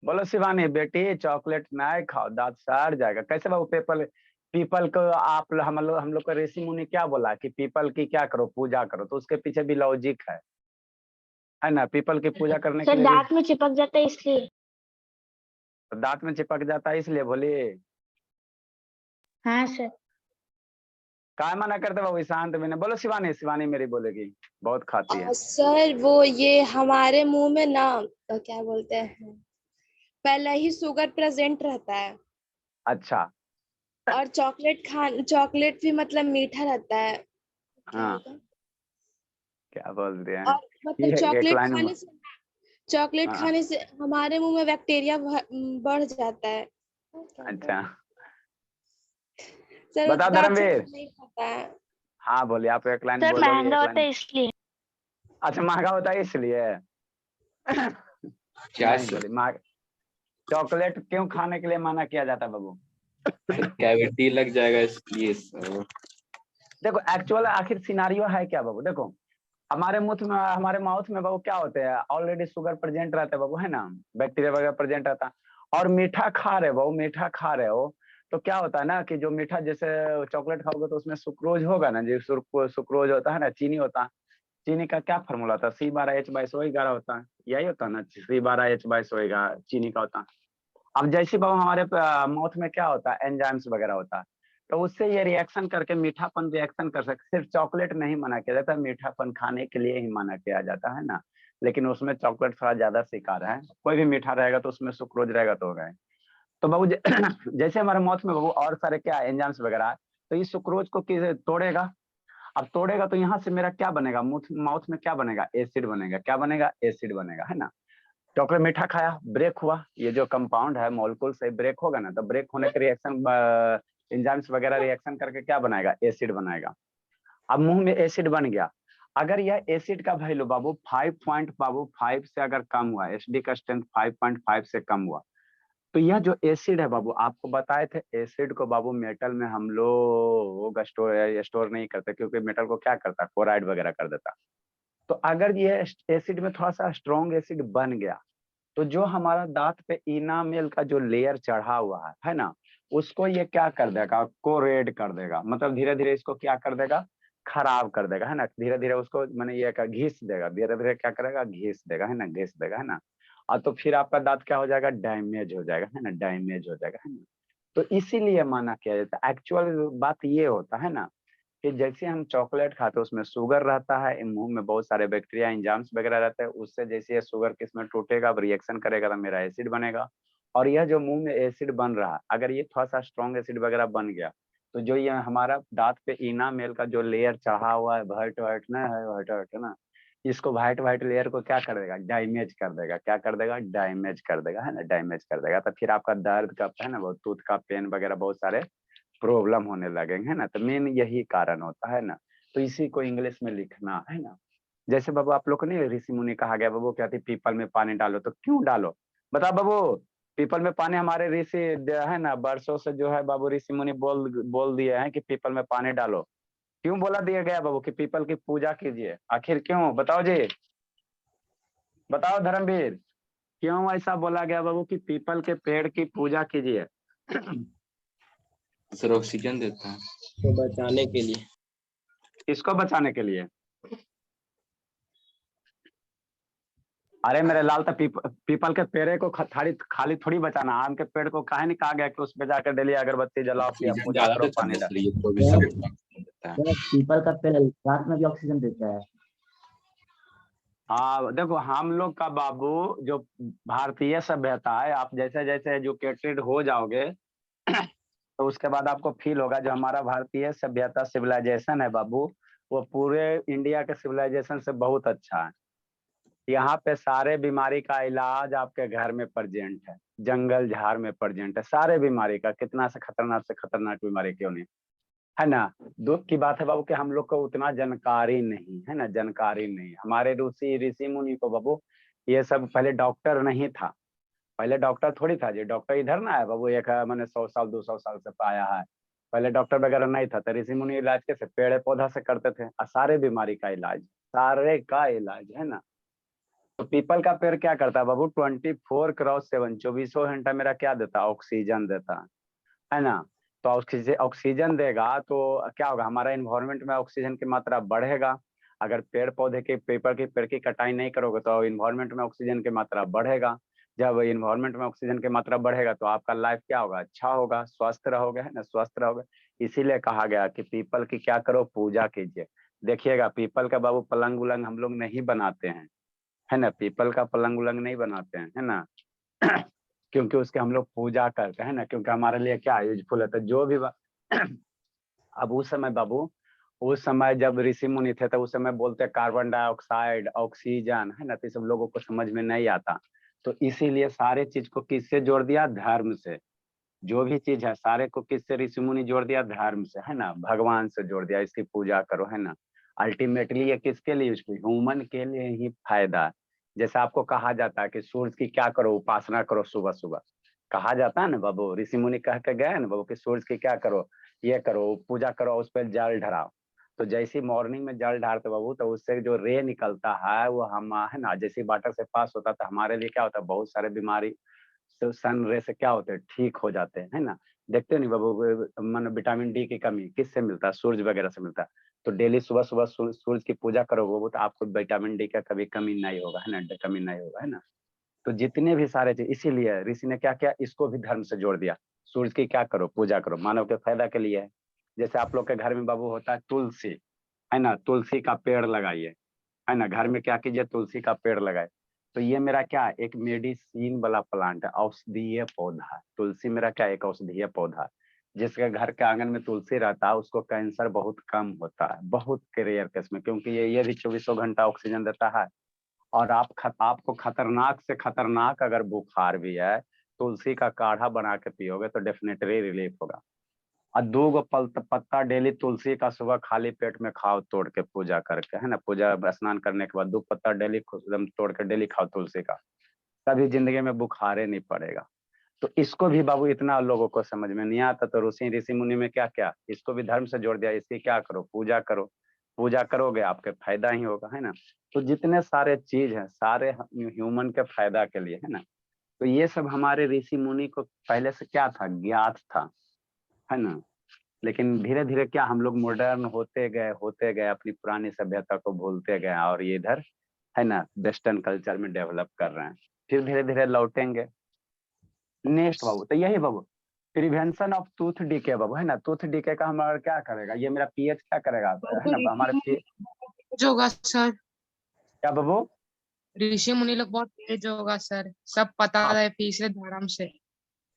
बोलो शिवानी बेटी चॉकलेट नहीं खाओ दांत सड़ जाएगा। कैसे बाबू? पीपल, पीपल को आप हम लोग को ऋषि मुनि क्या बोला कि पीपल की क्या करो, पूजा करो, तो उसके पीछे भी लॉजिक है ना? पीपल की पूजा करने के सर लिए भी दांत में चिपक जाता है इसलिए। दांत में चिपक जाता है इसलिए बोली। हाँ सर। काय मना करते बाबू? शांत भी नहीं। बोलो शिवानी, शिवानी मेरी बोलेगी, बहुत खाती है। सर वो ये हमारे मुंह में ना क्या बोलते हैं, पहले ही शुगर प्रेजेंट रहता है, अच्छा। और चॉकलेट भी मतलब मीठा रहता है। क्या हाँ, होगा? क्या बोल रहे हैं? और मतलब ये एक लाइन में। चॉकलेट हाँ, खाने से हमारे मुंह में बैक्टीरिया बढ़ जाता है। अच्छा। सर वो बता दांत से धर्मवीर। नहीं खाता है। हाँ बोलिए, आप एक लाइन सर बोलोगे, महंगा एक होता लाइन। है इसलिए। अच्छा, महंगा होता है इसलिए? क्या नहीं बोली चॉकलेट क्यों खाने के लिए मना किया जाता है बाबू? कैविटी लग जाएगा इसलिए सर। देखो एक्चुअल आखिर सिनारियो है क्या बाबू? देखो हमारे माउथ में बाबू क्या होते हैं? ऑलरेडी शुगर प्रेजेंट रहता है बाबू, है ना? बैक्टीरिया वगैरह प्रेजेंट रहता है, और मीठा खा रहे बाबू, मीठा खा रहे हो, तो क्या होता है ना कि जो मीठा, जैसे चॉकलेट खाओगे तो उसमें सुक्रोज होगा ना, जो सुक्रोज होता है ना, चीनी होता है। चीनी का क्या फॉर्मूला होता है? C12H/SO11 होता है, यही होता है ना, C12H/SO11 चीनी का होता है। अब जैसे बाबू हमारे माउथ में क्या होता है? एंजाइम्स वगैरह होता है, तो उससे ये रिएक्शन करके मीठापन रिएक्शन कर सकते। सिर्फ चॉकलेट नहीं मना किया जाता, मीठापन खाने के लिए ही मना किया जाता है ना, लेकिन उसमें चॉकलेट थोड़ा ज्यादा शिकार है। कोई भी मीठा रहेगा तो उसमें सुक्रोज रहेगा तो होगा। तो बाबू जैसे हमारे माउथ में बाबू और सारे क्या एंजाइम्स वगैरह है, तो इस सुक्रोज को तोड़ेगा। अब तोड़ेगा तो यहाँ से मेरा क्या बनेगा? माउथ में क्या बनेगा? एसिड बनेगा। क्या बनेगा? एसिड बनेगा, है ना? चॉकलेट मीठा खाया, ब्रेक हुआ, ये जो कंपाउंड है मॉलिक्यूल से ब्रेक होगा ना, तो ब्रेक होने के रिएक्शन एंजाइम्स वगैरह रिएक्शन करके क्या बनाएगा, एसिड बनाएगा। अब मुंह में एसिड बन गया, अगर यह एसिड का वैल्यू बाबू 5 से अगर कम हुआ, एसिडिक का स्ट्रेंथ 5.5 से कम हुआ, तो यह जो एसिड है बाबू, आपको बताए थे एसिड को बाबू मेटल में हम लोग स्टोर नहीं करते, क्योंकि मेटल को क्या करता है, क्लोराइड वगैरह कर देता। तो अगर ये एसिड में थोड़ा सा स्ट्रॉन्ग एसिड बन गया, तो जो हमारा दांत पे इनामेल का जो लेयर चढ़ा हुआ है ना, उसको ये क्या कर देगा, कोरेड कर देगा, मतलब धीरे धीरे इसको क्या कर देगा, खराब कर देगा, है ना। धीरे धीरे उसको मैंने ये घिस देगा, धीरे धीरे क्या करेगा, घिस देगा, है ना, घिस देगा, है ना। और तो फिर आपका दांत क्या हो जाएगा, डैमेज हो जाएगा, है ना, डैमेज हो जाएगा, है ना। तो इसीलिए माना किया जाता है, एक्चुअल बात ये होता है ना, कि जैसे हम चॉकलेट खाते हैं उसमें शुगर रहता है, मुंह में बहुत सारे बैक्टीरिया एंजाइम्स वगैरह रहते हैं, उससे जैसे ये शुगर किसमें टूटेगा, रिएक्शन करेगा तो मेरा एसिड बनेगा। और यह जो मुंह में एसिड बन रहा है, अगर ये थोड़ा सा स्ट्रॉन्ग एसिड वगैरह बन गया, तो जो ये हमारा दांत पे इनामेल का जो लेयर चढ़ा हुआ है, व्हाइट व्हाइट ना है, व्हाइट व्हाइट है ना, इसको व्हाइट व्हाइट लेयर को क्या कर देगा, डैमेज कर देगा, क्या कर देगा, डैमेज कर देगा, है ना, डैमेज कर देगा। तो फिर आपका दर्द का है ना, बहुत टूथ का पेन वगैरह बहुत सारे प्रॉब्लम होने लगेंगे, है ना। तो मेन यही कारण होता है ना। तो इसी को इंग्लिश में लिखना है ना। जैसे बाबू आप लोग को नहीं ऋषि मुनि कहा गया, बाबू क्या थी, पीपल में पानी डालो, तो क्यों डालो, बताओ बाबू। पीपल में पानी हमारे ऋषि है ना, वर्षों से जो है बाबू ऋषि मुनि बोल दिए हैं कि पीपल में पानी डालो। क्यों बोला दिया गया बाबू कि पीपल की पूजा कीजिए, आखिर क्यों, बताओ जी, बताओ धर्मवीर, क्यों ऐसा बोला गया बाबू कि पीपल के पेड़ की पूजा कीजिए। सर ऑक्सीजन देता है। को बचाने के लिए। किसको बचाने के लिए, अरे मेरे लाल, तो पीपल के पेड़े को खाली थोड़ी बचाना, आम के पेड़ को काहे नहीं कहा गया कि उस पे जाकर डेली अगरबत्ती जलाओ, ऑक्सीजन पूजा ज्यादा करो, देता पानी है डालो। सर, ये 24 घंटा देता है। पीपल का पेड़ रात में भी ऑक्सीजन देता है। हाँ देखो, हम लोग का बाबू जो भारतीय सभ्यता है, आप जैसे जैसे एजुकेटेड हो जाओगे तो उसके बाद आपको फील होगा जो हमारा भारतीय सभ्यता सिविलाइजेशन है बाबू, वो पूरे इंडिया के सिविलाइजेशन से बहुत अच्छा है। यहाँ पे सारे बीमारी का इलाज आपके घर में प्रेजेंट है, जंगल झाड़ में प्रेजेंट है, सारे बीमारी का, कितना से खतरनाक बीमारी क्यों नहीं, है ना। दुख की बात है बाबू कि हम लोग को उतना जानकारी नहीं है ना, जानकारी नहीं। हमारे ऋषि मुनि को बाबू ये सब, पहले डॉक्टर नहीं था, पहले डॉक्टर थोड़ी था जी, डॉक्टर इधर ना है बाबू, एक मैंने 100 साल 200 साल से पाया है। पहले डॉक्टर वगैरह नहीं था, तो ऋषि मुनि इलाज कैसे, पेड़ पौधा से करते थे, और सारे बीमारी का इलाज, सारे का इलाज, है ना। तो पीपल का पेड़ क्या करता है बाबू, 24x7 24 घंटा मेरा क्या देता है, ऑक्सीजन देता है ना। तो ऑक्सीजन देगा तो क्या होगा, हमारा इन्वायरमेंट में ऑक्सीजन की मात्रा बढ़ेगा। अगर पेड़ पौधे के पेड़ की कटाई नहीं करोगे तो इन्वायरमेंट में ऑक्सीजन की मात्रा बढ़ेगा। जब इन्वायरमेंट में ऑक्सीजन की मात्रा बढ़ेगा तो आपका लाइफ क्या होगा, अच्छा होगा, स्वस्थ रहोगे, है ना, स्वस्थ रहोगे। इसीलिए कहा गया कि पीपल की क्या करो, पूजा कीजिए। देखिएगा पीपल का बाबू पलंग उलंग हम लोग नहीं बनाते हैं, है ना, पीपल का पलंग उलंग नहीं बनाते हैं, है ना। क्योंकि उसके हम लोग पूजा करते हैं ना, क्योंकि हमारे लिए क्या यूजफुल है, तो जो भी अब उस समय बाबू, उस समय जब ऋषि मुनि थे तो उस समय बोलते कार्बन डाइऑक्साइड, ऑक्सीजन, है ना, तो सब लोगों को समझ में नहीं आता। तो इसीलिए सारे चीज को किससे जोड़ दिया, धर्म से। जो भी चीज है सारे को किससे ऋषि मुनि जोड़ दिया, धर्म से, है ना, भगवान से जोड़ दिया, इसकी पूजा करो, है ना। अल्टीमेटली ये किसके लिए, ह्यूमन के लिए ही फायदा है। जैसे आपको कहा जाता है कि सूरज की क्या करो, उपासना करो सुबह सुबह, कहा जाता है ना बाबू, ऋषि मुनि कह के गए ना बाबू कि सूरज की क्या करो, ये करो, पूजा करो, उस पर जल ढराओ। तो जैसी मॉर्निंग में जल ढारते बाबू, तो उससे जो रे निकलता है वो हम, है ना, जैसे वाटर से पास होता तो हमारे लिए क्या होता है, बहुत सारे बीमारी तो सन रे से क्या होते हैं, ठीक हो जाते हैं, है ना। देखते हो नहीं बाबू, मन विटामिन डी की कमी किससे मिलता है, सूरज वगैरह से मिलता है। तो डेली सुबह सुबह सूरज की पूजा करोगे बाबू, तो आपको विटामिन डी का कभी कमी नहीं होगा, है ना, कमी नहीं होगा, है ना। तो जितने भी सारे चीज, इसीलिए ऋषि ने क्या किया, इसको भी धर्म से जोड़ दिया। सूरज की क्या करो, पूजा करो, मानव के फायदा के लिए है। जैसे आप लोग के घर में बाबू होता है तुलसी, है ना, तुलसी का पेड़ लगाइए, है ना, घर में क्या कीजिए, तुलसी का पेड़ लगाए। तो ये मेरा क्या, एक मेडिसिन वाला प्लांट है, औषधीय पौधा है। तुलसी मेरा क्या, एक औषधीय पौधा है। जिसके घर के आंगन में तुलसी रहता है उसको कैंसर बहुत कम होता है, बहुत रेयर केस में, क्योंकि ये भी 24 घंटा ऑक्सीजन देता है। और आपको खतरनाक से खतरनाक अगर बुखार भी है, तुलसी का काढ़ा बना के पियोगे तो डेफिनेटली रिलीफ होगा। और 2 पत्ता डेली तुलसी का सुबह खाली पेट में खाओ, तोड़ के पूजा करके, है ना, पूजा स्नान करने के बाद 2 पत्ता डेली एकदम तोड़ के डेली खाओ तुलसी का, तभी जिंदगी में बुखारे नहीं पड़ेगा। तो इसको भी बाबू इतना लोगों को समझ में नहीं आता, तो ऋषि मुनि में क्या क्या इसको भी धर्म से जोड़ दिया, इसकी क्या करो, पूजा करो, पूजा करोगे आपके फायदा ही होगा, है ना। तो जितने सारे चीज हैं सारे ह्यूमन के फायदा के लिए, है ना। तो ये सब हमारे ऋषि मुनि को पहले से क्या था, ज्ञात था, है ना। लेकिन धीरे धीरे क्या हम लोग मॉडर्न होते गए अपनी पुरानी सभ्यता को भूलते गए, और ये इधर, है ना, वेस्टर्न कल्चर में डेवलप कर रहे हैं। फिर धीरे धीरे लौटेंगे। नेक्स्ट बाबू, तो यही बाबू प्रिवेंशन ऑफ टूथ डीके बाबू, है ना। टूथ डीके का हमारा क्या करेगा, ये मेरा पीएच क्या करेगा, है ना हमारे जो होगा सर, क्या बाबू। ऋषि मुनि लोग बहुत तेज होगा सर, सब पता हाँ, है पिछले धर्म से।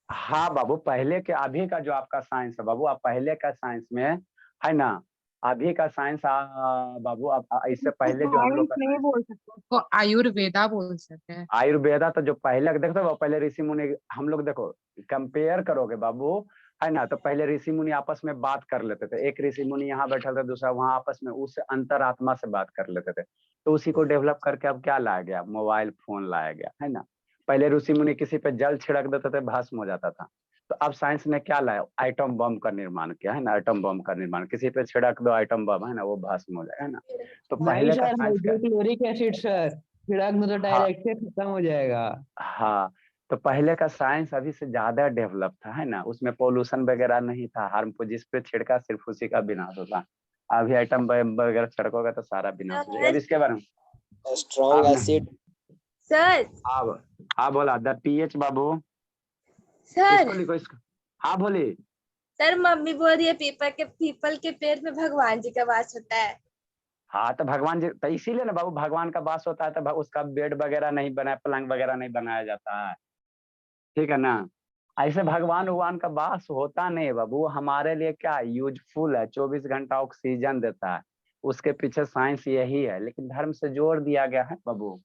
हाँ बाबू, पहले के अभी का जो आपका साइंस है बाबू, आप पहले का साइंस में, है ना, अभी का साइंस बाबू, अब इससे पहले जो हम लोग साइंस का नहीं साइंस, बोल सकते, उसको आयुर्वेदा बोल सकते हैं। आयुर्वेदा तो जो पहले देखो तो पहले ऋषि मुनि, हम लोग देखो कंपेयर करोगे बाबू, है ना, तो पहले ऋषि मुनि आपस में बात कर लेते थे, एक ऋषि मुनि यहाँ बैठा था दूसरा वहां, आपस में उस अंतरात्मा से बात कर लेते थे। तो उसी को डेवलप करके अब क्या लाया गया, मोबाइल फोन लाया गया, है ना। पहले ऋषि मुनि किसी पे जल छिड़क देते थे, भस्म हो जाता था। तो अब साइंस ने क्या लाया, आइटम बम का निर्माण किया, है ना, आइटम बम का निर्माण, किसी पे छिड़क दो आइटम बम, है ना, वो भस्म हो जाए, है ना। तो नहीं पहले का सर, साइंस का, हाइड्रोक्लोरिक एसिड सर, छिड़क में तो हाँ, डायरेक्ट खत्म हो जाएगा। हाँ, तो पहले का साइंस अभी से ज्यादा डेवलप था, है ना, उसमें पोल्यूशन वगैरह नहीं था, हार्मफुल जिस पे छिड़का सिर्फ उसी का विनाश होता। अभी आइटम वगैरह छिड़कोगे तो सारा विनाश हो जाएगा। अब इसके बारे में स्ट्रॉन्ग आप, एसिड। सर आप, हाँ बोला द पीएच बाबू, सर इसको लिखो इसको, हाँ बोली। सर मम्मी बोल रही है पीपल के पेड़ में भगवान जी का वास होता है। हाँ तो भगवान जी, तो इसीलिए ना बाबू भगवान का वास होता है, तो उसका बेड वगैरह नहीं बनाया, पलंग वगैरह नहीं बनाया जाता है, ठीक है ना। ऐसे भगवान का वास होता नहीं है बाबू, वो हमारे लिए क्या यूजफुल है, 24 घंटा ऑक्सीजन देता है, उसके पीछे साइंस यही है, लेकिन धर्म से जोड़ दिया गया है बाबू,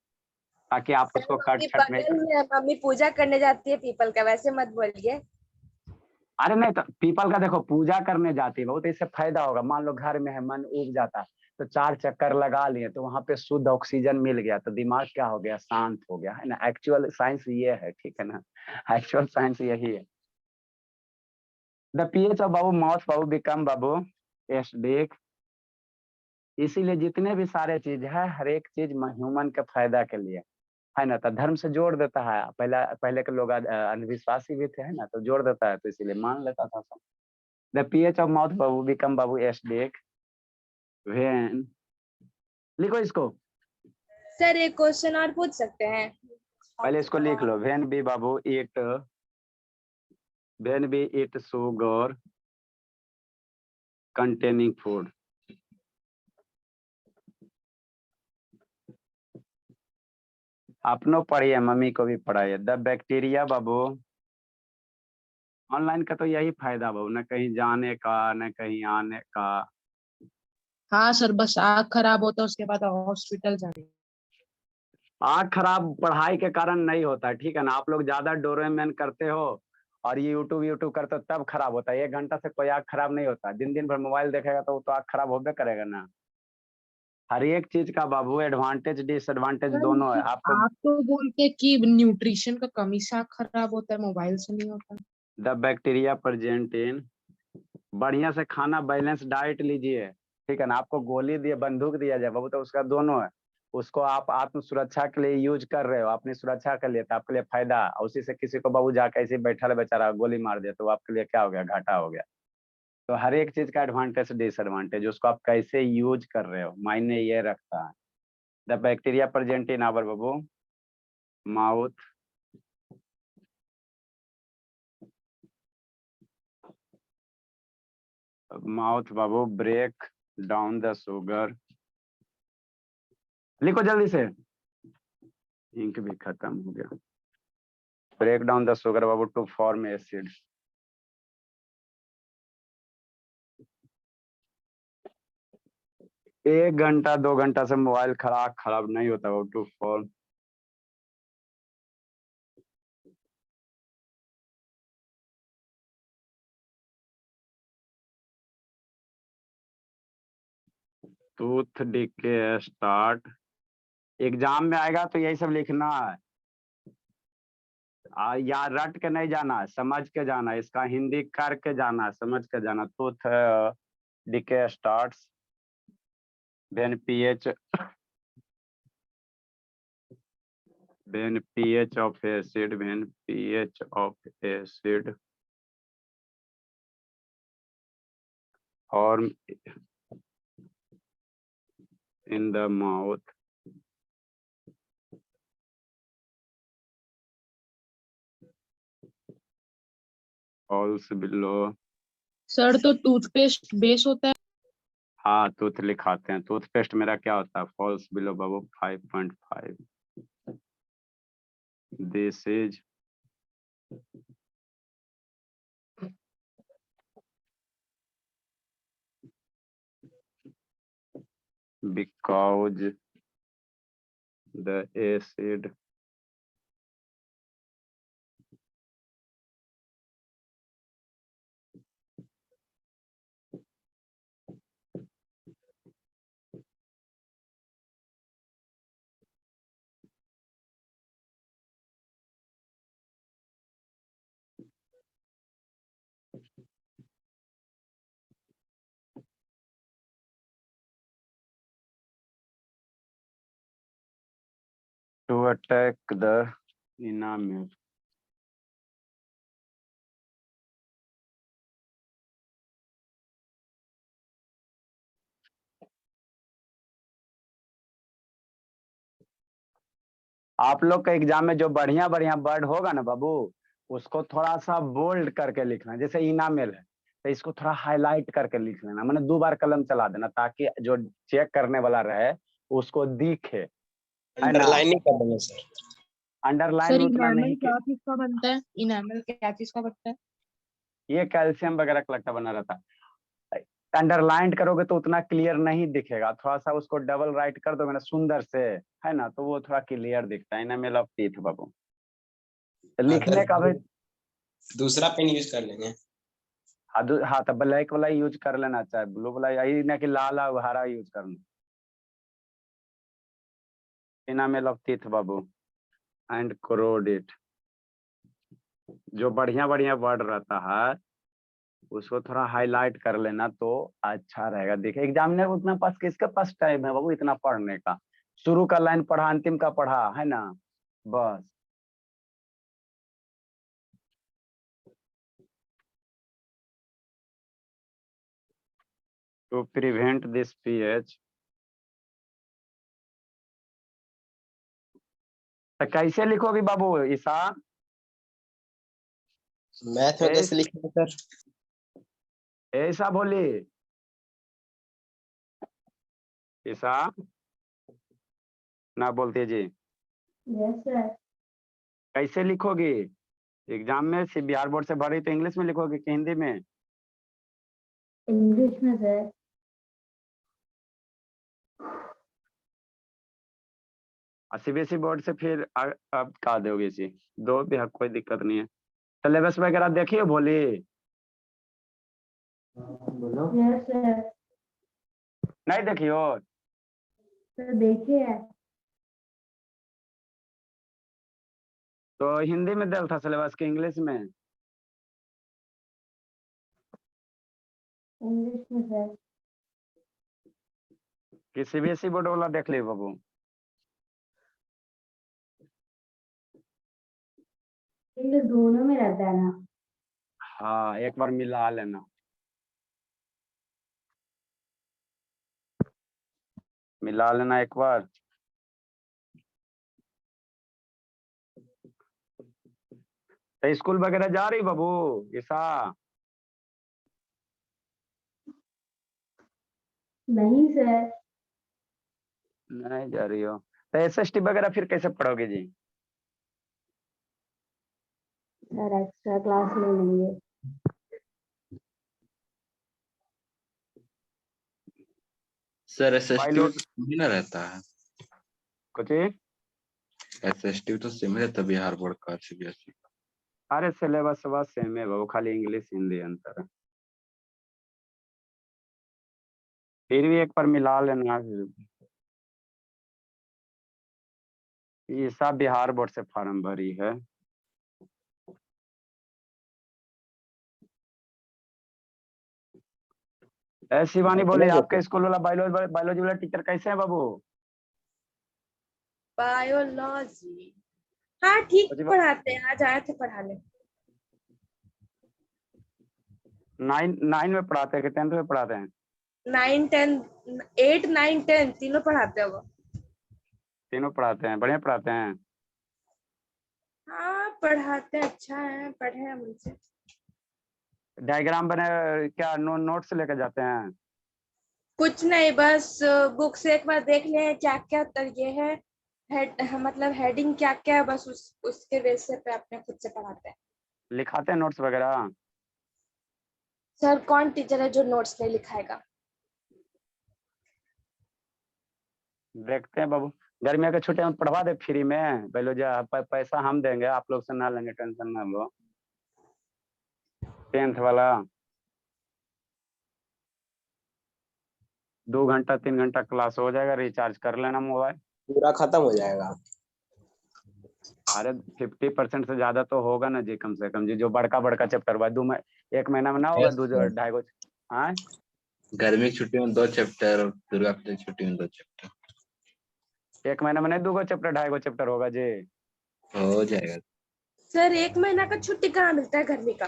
ताकि आप सर उसको कट मम्मी छट नहीं बगल कर। में मम्मी पूजा करने जाती है पीपल का, वैसे मत बोलिए। अरे नहीं, तो पीपल का देखो पूजा करने जाती है बहुत, इससे फायदा होगा, मान लो घर में है, मन उब जाता है, तो 4 चक्कर लगा लिए तो वहां पे शुद्ध ऑक्सीजन मिल गया, तो दिमाग क्या हो गया, शांत हो गया, है ना। एक्चुअल साइंस ये है, ठीक है ना, एक्चुअल साइंस यही है। The pH of Babu mouth Babu become Babu acidic. इसीलिए जितने भी सारे चीज है, हर एक चीज ह्यूमन के फायदा के लिए, है ना, तो धर्म से जोड़ देता है। पहले के लोग अंधविश्वासी भी थे, है ना, तो जोड़ देता है, तो इसीलिए मान लेता था सब। The pH of mouth Babu become Babu acidic when, लिखो इसको, सर एक क्वेश्चन और पूछ सकते हैं? पहले इसको लिख लो, व्हेन बी बाबू eat, when we eat sugar containing food. अपनों पढ़िए, मम्मी को भी पढ़ाइए। द बैक्टीरिया बाबू, ऑनलाइन का तो यही फायदा बाबू, न कहीं जाने का न कहीं आने का। हाँ सर, बस आँख खराब होता है उसके बाद हॉस्पिटल जाने। आँख खराब पढ़ाई के कारण नहीं होता है, ठीक है ना। आप लोग ज्यादा डोरेमोन करते हो और ये यूट्यूब करते हो, तब खराब होता है। 1 घंटा से कोई आँख खराब नहीं होता, दिन भर मोबाइल देखेगा तो वो तो आँख खराब होबे करेगा ना। हर एक चीज का बाबू एडवांटेज डिसएडवांटेज सर, दोनों है आपको। आप तो बोलते कि न्यूट्रिशन का कमी से आँख खराब होता है, मोबाइल से नहीं होता। द बैक्टीरिया प्रेजेंट इन, बढ़िया से खाना बैलेंस डाइट लीजिए, ठीक है ना। आपको गोली दिए बंदूक दिया जाए बाबू, तो उसका दोनों है। उसको आप आत्म सुरक्षा के लिए यूज कर रहे हो, अपनी सुरक्षा के लिए, तो आपके लिए फायदा। उसी से किसी को बाबू जाके ऐसे बैठा रहे बेचारा, गोली मार दिया, तो आपके लिए क्या हो गया, घाटा हो गया। तो हर एक चीज का एडवांटेज डिसएडवांटेज, उसको आप कैसे यूज कर रहे हो मायने ये रखता है। The bacteria present in our बाबू माउथ, माउथ बाबू ब्रेक डाउन द शुगर, लिखो जल्दी से, इंक भी खत्म हो गया। ब्रेक डाउन द शुगर बाबू टू फॉर्म एसिड। 1 घंटा 2 घंटा से मोबाइल खराब नहीं होता बाबू, to form tooth decay start, exam में आएगा तो यही सब लिखना है। या रट के नहीं जाना है, समझ के जाना है, इसका हिंदी करके जाना है, समझ के जाना। Tooth decay starts when pH of acid, when pH of acid or in the mouth falls below। Sir तो टूथपेस्ट बेस होता है। हाँ टूथ लिखाते हैं, टूथपेस्ट मेरा क्या होता है, falls below Babu 5.5। This is because the acid to attack the enamel। आप लोग का एग्जाम में जो बढ़िया बढ़िया वर्ड होगा ना बाबू, उसको थोड़ा सा बोल्ड करके लिखना। जैसे इनामेल है तो इसको थोड़ा हाईलाइट करके लिख लेना, मैंने 2 बार कलम चला देना ताकि जो चेक करने वाला रहे उसको दिखे, है ना। अंडरलाइन नहीं कर देंगे सर। अंडरलाइन सर में उतना इनामल नहीं, क्या चीज का बनता है? इनामल क्या चीज का बनता है? ये कैल्शियम वगैरह कलेक्टर बना रहता है। अंडरलाइन करोगे तो उतना क्लियर नहीं दिखेगा, थोड़ा सा उसको डबल राइट कर दोगे ना सुंदर से, है ना, तो वो थोड़ा क्लियर दिखता है। इनामेल ऑफ टीथ बाबू तो लिखने का भी दूसरा पेन यूज कर लेंगे। हाँ तो ब्लैक वाला यूज कर लेना, चाहे ब्लू वाला, यही ना कि लाल और हरा यूज करना। इनामेल ऑफ टीथ बाबू एंड क्रोड इट। जो बढ़िया बढ़िया वर्ड रहता है उसको थोड़ा हाईलाइट कर लेना तो अच्छा रहेगा। देखिए एग्जामिनर उतना पास किसके पास टाइम है बाबू इतना पढ़ने का, शुरू का लाइन पढ़ा अंतिम का पढ़ा, है ना, बस। टू प्रिवेंट दिस पीएच, तो कैसे लिखोगी बाबू ईसा? मैथ में कैसे लिखेंगे सर? ऐसा बोली ईसा, ना बोलते जी। Yes sir. कैसे लिखोगी एग्जाम में? बिहार बोर्ड से भरी तो इंग्लिश में लिखोगी कि हिंदी में? इंग्लिश में सर। सीबीएसई बोर्ड से फिर अब का दोगे जी, दो भी कोई दिक्कत नहीं है। सिलेबस वगैरह देखिए बोली। बोलो। Yes sir. नहीं देखियो सर देखिए। तो हिंदी में दिया था सिलेबस के इंग्लिश में? इंग्लिश में सर। कि सीबीएसई बोर्ड वाला देख ली बाबू? इंग्लिश दोनों में रहता है ना। हाँ एक बार मिला लेना। मिला लेना एक बार। तो स्कूल वगैरह जा रही बाबू ईसा? नहीं सर। नहीं जा रही हो तो एसएसटी वगैरह फिर कैसे पढ़ोगे जी? सर एक्स्ट्रा क्लास ले लेंगे। सर एसएसटी में पायलट तो सेम ही ना रहता है। कुछ? एसएसटी तो सेम ही रहता है बिहार बोर्ड का सीबीएसई। अरे सिलेबस बस सेम है बाबू, खाली इंग्लिश हिंदी अंतर है। फिर भी एक बार मिला लेना। ईसा बिहार बोर्ड से फॉर्म भरी है। शिवानी बोले आपके स्कूल वाला बायोलॉजी वाला टीचर कैसे है बाबू? बायोलॉजी, हाँ ठीक अजीब- पढ़ाते हैं, आज आए थे पढ़ाने। 9 में पढ़ाते हैं कि 10th में पढ़ाते हैं? 9 10, 8 9 10 तीनों पढ़ाते हैं वो। तीनों पढ़ाते हैं, बढ़िया पढ़ाते हैं। हाँ पढ़ाते हैं, अच्छा है, पढ़े हैं मुझसे। डायग्राम बने क्या नोट्स लेकर जाते हैं? कुछ नहीं, बस बुक से एक बार देख ले क्या क्या ये है, मतलब हेडिंग क्या क्या है, बस उसके बेस पे अपने खुद से पढ़ाते हैं। लिखाते हैं नोट्स वगैरह? सर कौन टीचर है जो नोट्स नहीं लिखाएगा? देखते हैं बाबू, गर्मियों की छुट्टियां में पढ़वा दे फ्री में बायोलॉजी। पैसा हम देंगे, आप लोग से ना लेंगे, टेंशन ना लो। 10th वाला 2 घंटा 3 घंटा क्लास हो जाएगा, रिचार्ज कर लेना मोबाइल। पूरा खत्म हो जाएगा। अरे 50% से ज्यादा तो होगा ना जी, कम से कम जी, जो बड़का बड़का चैप्टर हुआ 1 महीना में ना होगा, Yes, 2 sir. 2.5 गो। हाँ गर्मी की छुट्टी में 2 चैप्टर और दुर्गा पूजा की छुट्टी में 2 चैप्टर 1 महीने में नहीं 2 गो चैप्टर 2.5 गो चैप्टर होगा जी। हो जाएगा। सर 1 महीना का छुट्टी कहाँ मिलता है गर्मी का?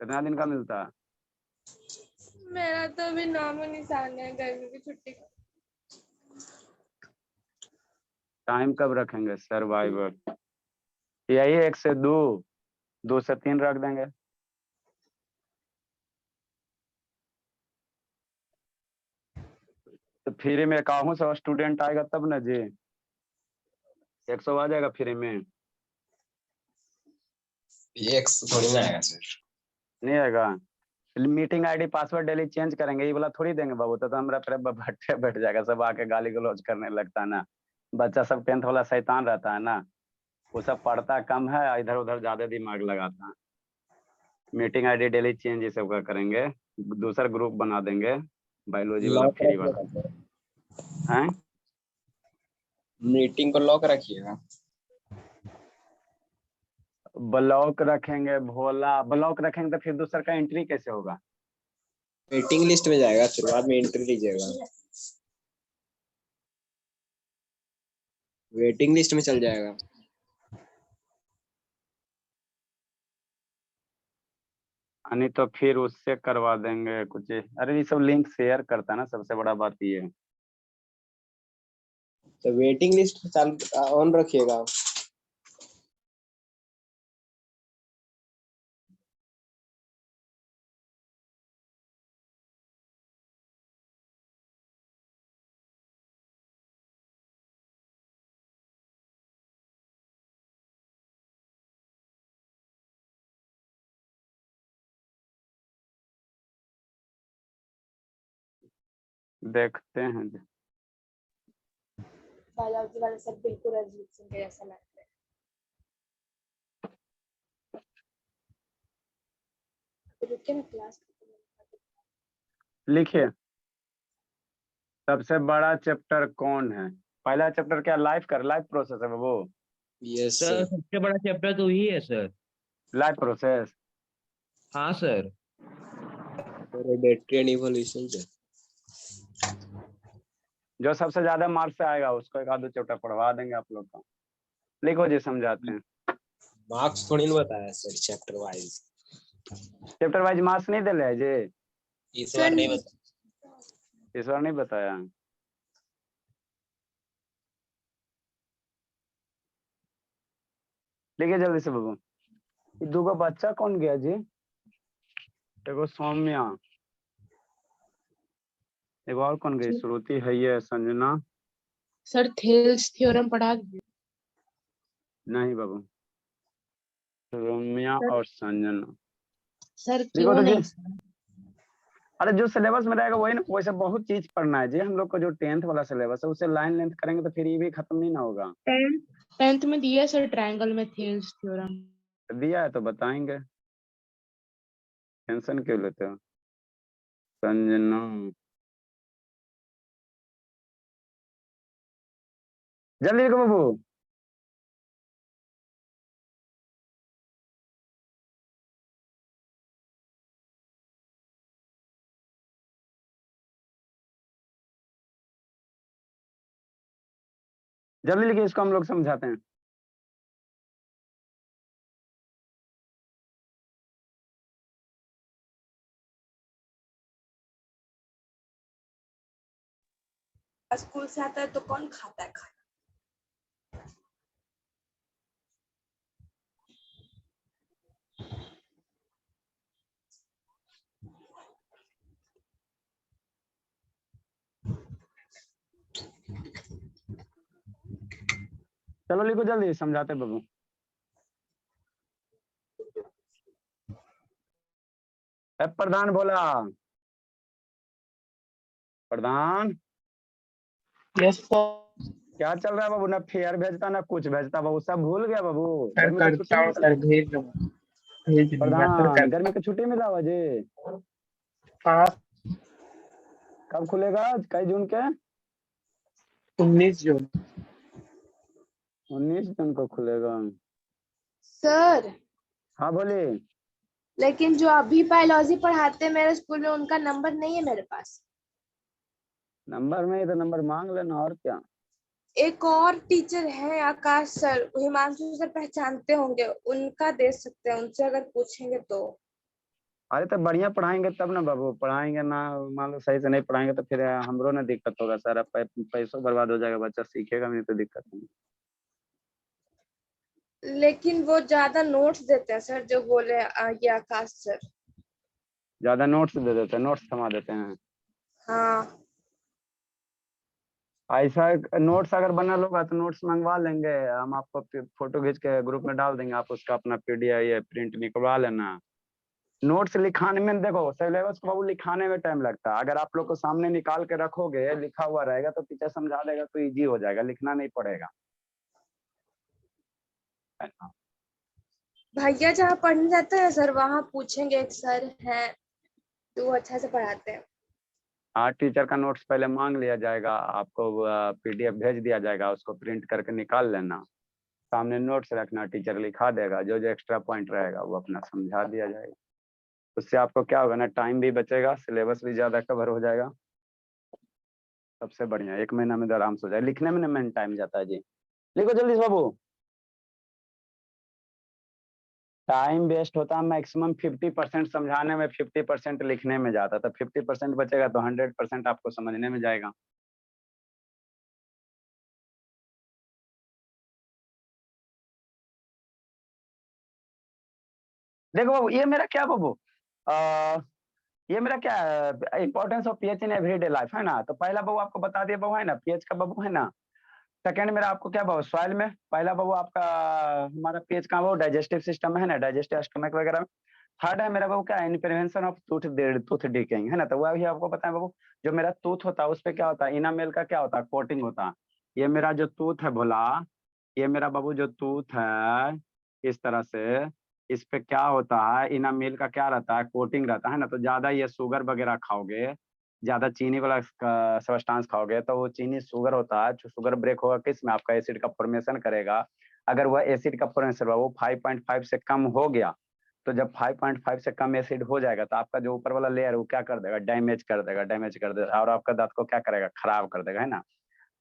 कितना दिन का मिलता है? मेरा तो अभी नामो निशान है गर्मी की छुट्टी का। टाइम कब रखेंगे सर्वाइवर? यही 1 से 2, 2 से 3 रख देंगे। तो फ्री में 100 स्टूडेंट आएगा तब ना जी, 100 आ जाएगा फ्री में? एक थोड़ी ना आएगा सर। नहीं आएगा। Meeting ID password daily change करेंगे, ये वाला थोड़ी देंगे बाबू, तो हमारा फिर भट्टे बैठ जाएगा, सब आके गाली गलौज करने लगता है ना। बच्चा सब 10th वाला शैतान रहता है ना, वो सब पढ़ता कम है, इधर उधर ज्यादा दिमाग लगाता है। मीटिंग आईडी डेली चेंज ये सब का करेंगे, दूसरा ग्रुप बना देंगे बायोलॉजी वाला लॉक फ्री वाला। रखिएगा सर, हैं? मीटिंग को लॉक रखिएगा। ब्लॉक रखेंगे भोला, ब्लॉक रखेंगे तो फिर दूसरा का एंट्री कैसे होगा? वेटिंग लिस्ट में जाएगा, शुरुआत में एंट्री लीजिएगा, वेटिंग लिस्ट में चल जाएगा। नहीं तो फिर उससे करवा देंगे कुछ। अरे ये सब लिंक शेयर करता है ना, सबसे बड़ा बात ये है। तो वेटिंग लिस्ट चालू ऑन रखिएगा। देखते हैं जी। बायोलॉजी वाले सब बिल्कुल अजीब सिंह के जैसा लगता है। रुकिए ना क्लास। लिखिए, सबसे बड़ा चैप्टर कौन है? पहला चैप्टर क्या लाइफ प्रोसेस है वो? Yes sir sir. सबसे बड़ा चैप्टर तो ही है सर। Life process. हाँ sir. Hereditary and evolution sir. जो सबसे ज्यादा मार्क्स से आएगा उसको 1 आध 2 चैप्टर पढ़वा देंगे आप लोग को। लिखो जी, समझाते हैं। मार्क्स थोड़ी ना बताया sir, chapter wise. Chapter wise marks नहीं दे रहे जी, इस बार नहीं बताया। इस बार नहीं बताया। लिखिए जल्दी से बाबू। ये 2 गो बच्चा कौन गया जी? एगो सौम्या, एगो और कौन गई? श्रुति है, ये संजना। सर थेल्स थ्योरम पढ़ा दीजिए। नहीं बाबू, सौम्या सर- और संजना। सर लिखो क्यों तो जी। नहीं सर? अरे जो सिलेबस में रहेगा वही ना, वैसे बहुत चीज पढ़ना है जी हम लोग को। जो 10th वाला सिलेबस है उसे लाइन लेंथ करेंगे तो फिर ये भी खत्म नहीं ना होगा। 10th में दिया सर ट्रायंगल में थेल्स थ्योरम। दिया है तो बताएंगे, टेंशन क्यों लेते हो? संजना, जल्दी लिखो बाबू। जल्दी लिखिए, इसको हम लोग समझाते हैं। स्कूल से आता है तो कौन खाता है खाना? चलो लिखो जल्दी, समझाते हैं बाबू। प्रधान बोला, प्रधान यस सर। क्या चल रहा है बाबू? ना फेयर भेजता ना कुछ भेजता बाबू, सब भूल गया बाबू। सर गर्मी की छुट्टी करता हूँ सर, भेज दूंगा, भेज दूंगा सर। प्रधान, गर्मी की छुट्टी मिला हुआ जी? हाँ, कब खुलेगा? कई जून के? 19 जून। 19 जून को खुलेगा। सर हाँ बोलिए। लेकिन जो अभी बायोलॉजी पढ़ाते हैं मेरे स्कूल में, उनका नंबर नहीं है मेरे पास। नंबर में ही तो नंबर मांग लेना, और क्या। एक और टीचर है आकाश सर, हिमांशु सर पहचानते होंगे, उनका दे सकते हैं, उनसे अगर पूछेंगे तो। अरे तो बढ़िया पढ़ाएंगे तब ना बाबू, पढ़ाएंगे ना, मान लो सही से नहीं पढ़ाएंगे तो फिर हमरो ना दिक्कत होगा, सारा पैसों बर्बाद हो जाएगा, बच्चा सीखेगा नहीं तो दिक्कत नहीं। लेकिन वो ज्यादा नोट्स देते हैं सर, जो बोले ये आकाश सर। ज्यादा नोट्स दे देते हैं, नोट्स थमा देते हैं। हाँ ऐसा नोट्स अगर बना होगा तो नोट्स मंगवा लेंगे हम, आपको फोटो खींच के ग्रुप में डाल देंगे, आप उसका अपना पीडीएफ या प्रिंट निकलवा लेना। नोट्स लिखाने में देखो, सिलेबस को बाबू लिखाने में टाइम लगता है, अगर आप लोग को सामने निकाल के रखोगे, लिखा हुआ रहेगा तो टीचर समझा देगा तो इजी हो जाएगा, लिखना नहीं पड़ेगा। भैया जहाँ पढ़ने जाते हैं सर, वहाँ पूछेंगे, एक सर हैं तो वो अच्छा से पढ़ाते हैं। हाँ, टीचर का नोट्स पहले मांग लिया जाएगा, आपको पीडीएफ भेज दिया जाएगा, उसको प्रिंट करके निकाल लेना, सामने नोट्स रखना, टीचर लिखा देगा, जो जो एक्स्ट्रा पॉइंट रहेगा वो अपना समझा दिया जाएगा। उससे आपको क्या होगा ना, टाइम भी बचेगा, सिलेबस भी ज्यादा कवर हो जाएगा। सबसे बढ़िया 1 महीना में तो आराम से हो जाए, लिखने में ना टाइम जाता है जी। लिखो जल्दी से बाबू। टाइम वेस्ट होता है मैक्सिमम 50% समझाने में, 50% लिखने में जाता है, तो 50% बचेगा तो 100% आपको समझने में जाएगा। देखो बाबू, ये मेरा क्या बाबू, ये मेरा क्या importance of pH in everyday life है ना। तो पहला बाबू आपको बता दिया बाबू है ना, पीएच का बाबू है ना। सेकंड मेरा आपको क्या बाबू, सॉइल में। पहला बाबू आपका हमारा पीएच का बाबू डाइजेस्टिव सिस्टम में है ना, डाइजेस्टिव स्टमक वगैरह में। थर्ड है मेरा बाबू क्या, इन प्रिवेंशन ऑफ टूथ डिकेइंग है ना। तो वह भी आपको पता है बाबू, जो मेरा टूथ होता है उस पे क्या होता है, इनामेल का क्या होता है, कोटिंग होता है। ये मेरा जो टूथ है भोला, ये मेरा बाबू जो टूथ है इस तरह से, इस पे क्या होता है, इनामेल का क्या रहता है, कोटिंग रहता है ना। तो ज्यादा ये शुगर वगैरह खाओगे, ज्यादा चीनी वाला सब्सटेंस खाओगे तो वो चीनी शुगर होता है, जो शुगर ब्रेक होगा किस में, आपका एसिड का फॉर्मेशन करेगा। अगर वह एसिड का फॉर्मेशन वो 5.5 से कम हो गया, तो जब 5.5 से कम एसिड हो जाएगा तो आपका जो ऊपर वाला लेयर वो क्या कर देगा, डैमेज कर देगा, डैमेज कर देगा, और आपका दांत को क्या करेगा, खराब कर देगा, है ना।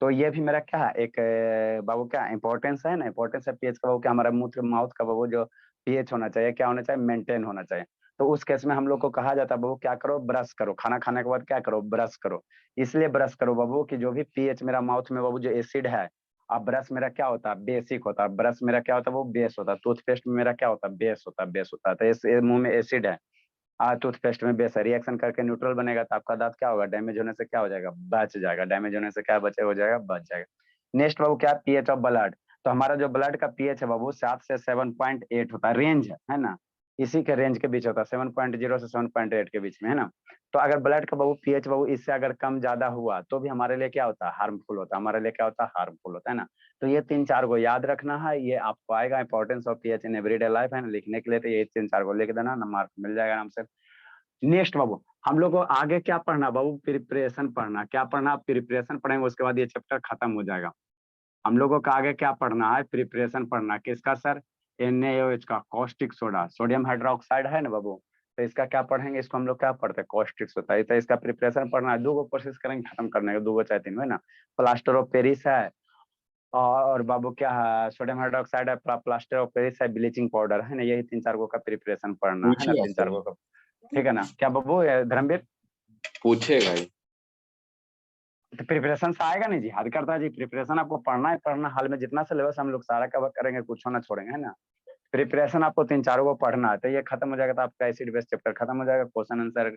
तो ये भी मेरा क्या है, एक बाबू क्या इंपॉर्टेंस है ना, इंपॉर्टेंस है पीएच का बाबू, क्या हमारा मुंह माउथ का बाबू जो पीएच होना चाहिए, क्या होना चाहिए, मेंटेन होना चाहिए। तो उस केस में हम लोग को कहा जाता है बाबू क्या करो, ब्रश करो, खाना खाने के बाद क्या करो, ब्रश करो। इसलिए ब्रश करो बाबू कि जो भी पीएच मेरा माउथ में बाबू जो एसिड है, अब ब्रश मेरा क्या होता है, बेसिक होता है, ब्रश मेरा क्या होता है, वो बेस होता है। टूथपेस्ट में मेरा क्या होता है, बेस होता है, बेस होता है। तो इस मुंह में एसिड है, टूथपेस्ट में बेस है, रिएक्शन करके न्यूट्रल बनेगा, तो आपका दांत क्या होगा, डैमेज होने से क्या हो जाएगा, बच जाएगा, डैमेज होने से क्या बचे हो जाएगा, बच जाएगा। नेक्स्ट बाबू क्या, पीएच ऑफ ब्लड। तो हमारा जो ब्लड का पीएच है बाबू 7 से 7.8 होता है, रेंज है ना, इसी के रेंज के बीच होता है, 7.0 से 7.8 के बीच में, है ना। तो अगर ब्लड का बाबू पीएच बाबू इससे अगर कम ज्यादा हुआ तो भी हमारे लिए क्या होता है, हार्मफुल होता है, हमारे लिए क्या होता है, हार्मफुल होता है ना। तो ये 3-4 को याद रखना है, ये आपको आएगा, importance of pH in everyday life है ना, लिखने के लिए तो ये 3-4 को लिख देना ना, मार्क मिल जाएगा आराम से। नेक्स्ट बाबू, हम लोग को आगे क्या पढ़ना बाबू, प्रिपरेशन पढ़ना। क्या पढ़ना, प्रिपरेशन पढ़ेंगे, उसके बाद ये चैप्टर खत्म हो जाएगा। हम लोगों का आगे क्या पढ़ना है, प्रिपरेशन पढ़ना। किसका सर, NaOH का, कॉस्टिक सोडा, सोडियम हाइड्रोक्साइड है ना बाबू, तो इसका क्या पढ़ेंगे, इसको हम लोग क्या पढ़ते हैं, कॉस्टिक सोडा। तो इसका प्रिपरेशन पढ़ना है। 2 कोशिश करेंगे खत्म करने का, 2 चाहे 3 है ना। प्लास्टर ऑफ पेरिस है, और बाबू क्या है, सोडियम हाइड्रोक्साइड है, प्लास्टर ऑफ पेरिस है, ब्लीचिंग पाउडर है ना। यही 3-4 का प्रिपरेशन पढ़ना है ना, पूछेगा 3-4 सर, का। ठीक है ना, क्या बाबू धर्मवीर, पूछेगा ही। तो प्रिपरेशन से आएगा नहीं जी, हद करता है जी। प्रिपरेशन आपको पढ़ना है, पढ़ना। हाल में जितना सिलेबस हम लोग सारा कवर करेंगे, कुछ ना छोड़ेंगे, है ना। प्रिपरेशन आपको 3-4 को पढ़ना है, तो ये खत्म हो जाएगा तो आपका एसिड बेस चैप्टर खत्म हो जाएगा। क्वेश्चन आंसर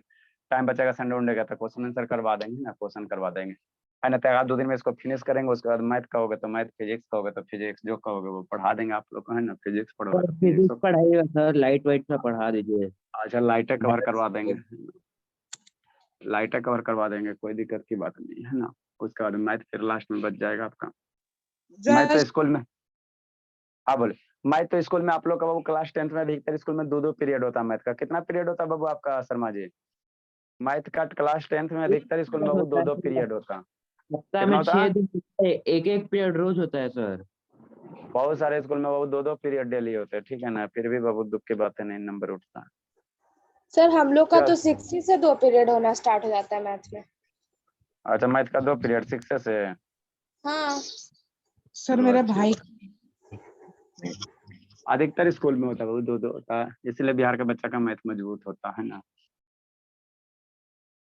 टाइम बचेगा, संडे उंडे का, तो क्वेश्चन आंसर करवा देंगे ना, क्वेश्चन करवा देंगे, है ना। तो 1-2 दिन में इसको फिनिश करेंगे। उसके बाद मैथ का होगा तो मैथ, फिजिक्स का होगा तो फिजिक्स, जो कहोगे वो पढ़ा देंगे आप लोग को, है ना। फिजिक्स पढ़ोगे सर तो फिजिक्स। फिजिक्स पढ़ाइएगा सर, लाइट वाइट में पढ़ा दीजिए। अच्छा, लाइटें कवर करवा देंगे, लाइटें कवर करवा देंगे, कोई दिक्कत की बात नहीं है ना। उसके बाद मैथ फिर लास्ट में बच जाएगा आपका। मैं तो स्कूल में, हाँ बोले, मैथ तो स्कूल में आप लोग का बाबू क्लास 10th में अधिकतर स्कूल में 2-2 पीरियड होता है मैथ का। कितना पीरियड होता है बाबू आपका शर्मा जी, मैथ का क्लास 10th में अधिकतर स्कूल में बाबू 2-2 पीरियड होता है। सप्ताह कितना में होता 6 है? दिन एक एक पीरियड रोज होता है सर। बहुत सारे स्कूल में बाबू 2-2 पीरियड डेली होते हैं, ठीक है ना। फिर भी बाबू दुख की बात है, नहीं नंबर उठता है। सर हम लोग का क्या? तो 6 से 2 पीरियड होना स्टार्ट हो जाता है मैथ में। अच्छा, मैथ का 2 पीरियड 6 से। हाँ सर मेरा भाई अधिकतर स्कूल में होता है बाबू 2-2 होता है, इसलिए बिहार का बच्चा का मैथ मजबूत होता है ना।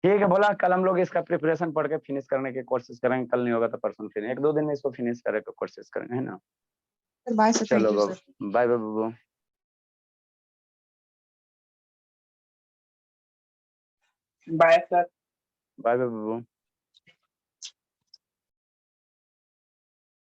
ठीक है, बोला कल हम लोग इसका प्रिपरेशन पढ़ के फिनिश करने की कोशिश करेंगे। कल नहीं होगा तो परसों, फिर 1-2 दिन में इसको फिनिश करने की कोशिश करेंगे, है ना। बाय सर, थैंक चलो यू सर। बाबू, बाय बाय बाबू, बाय सर। बाय बाय बाबू।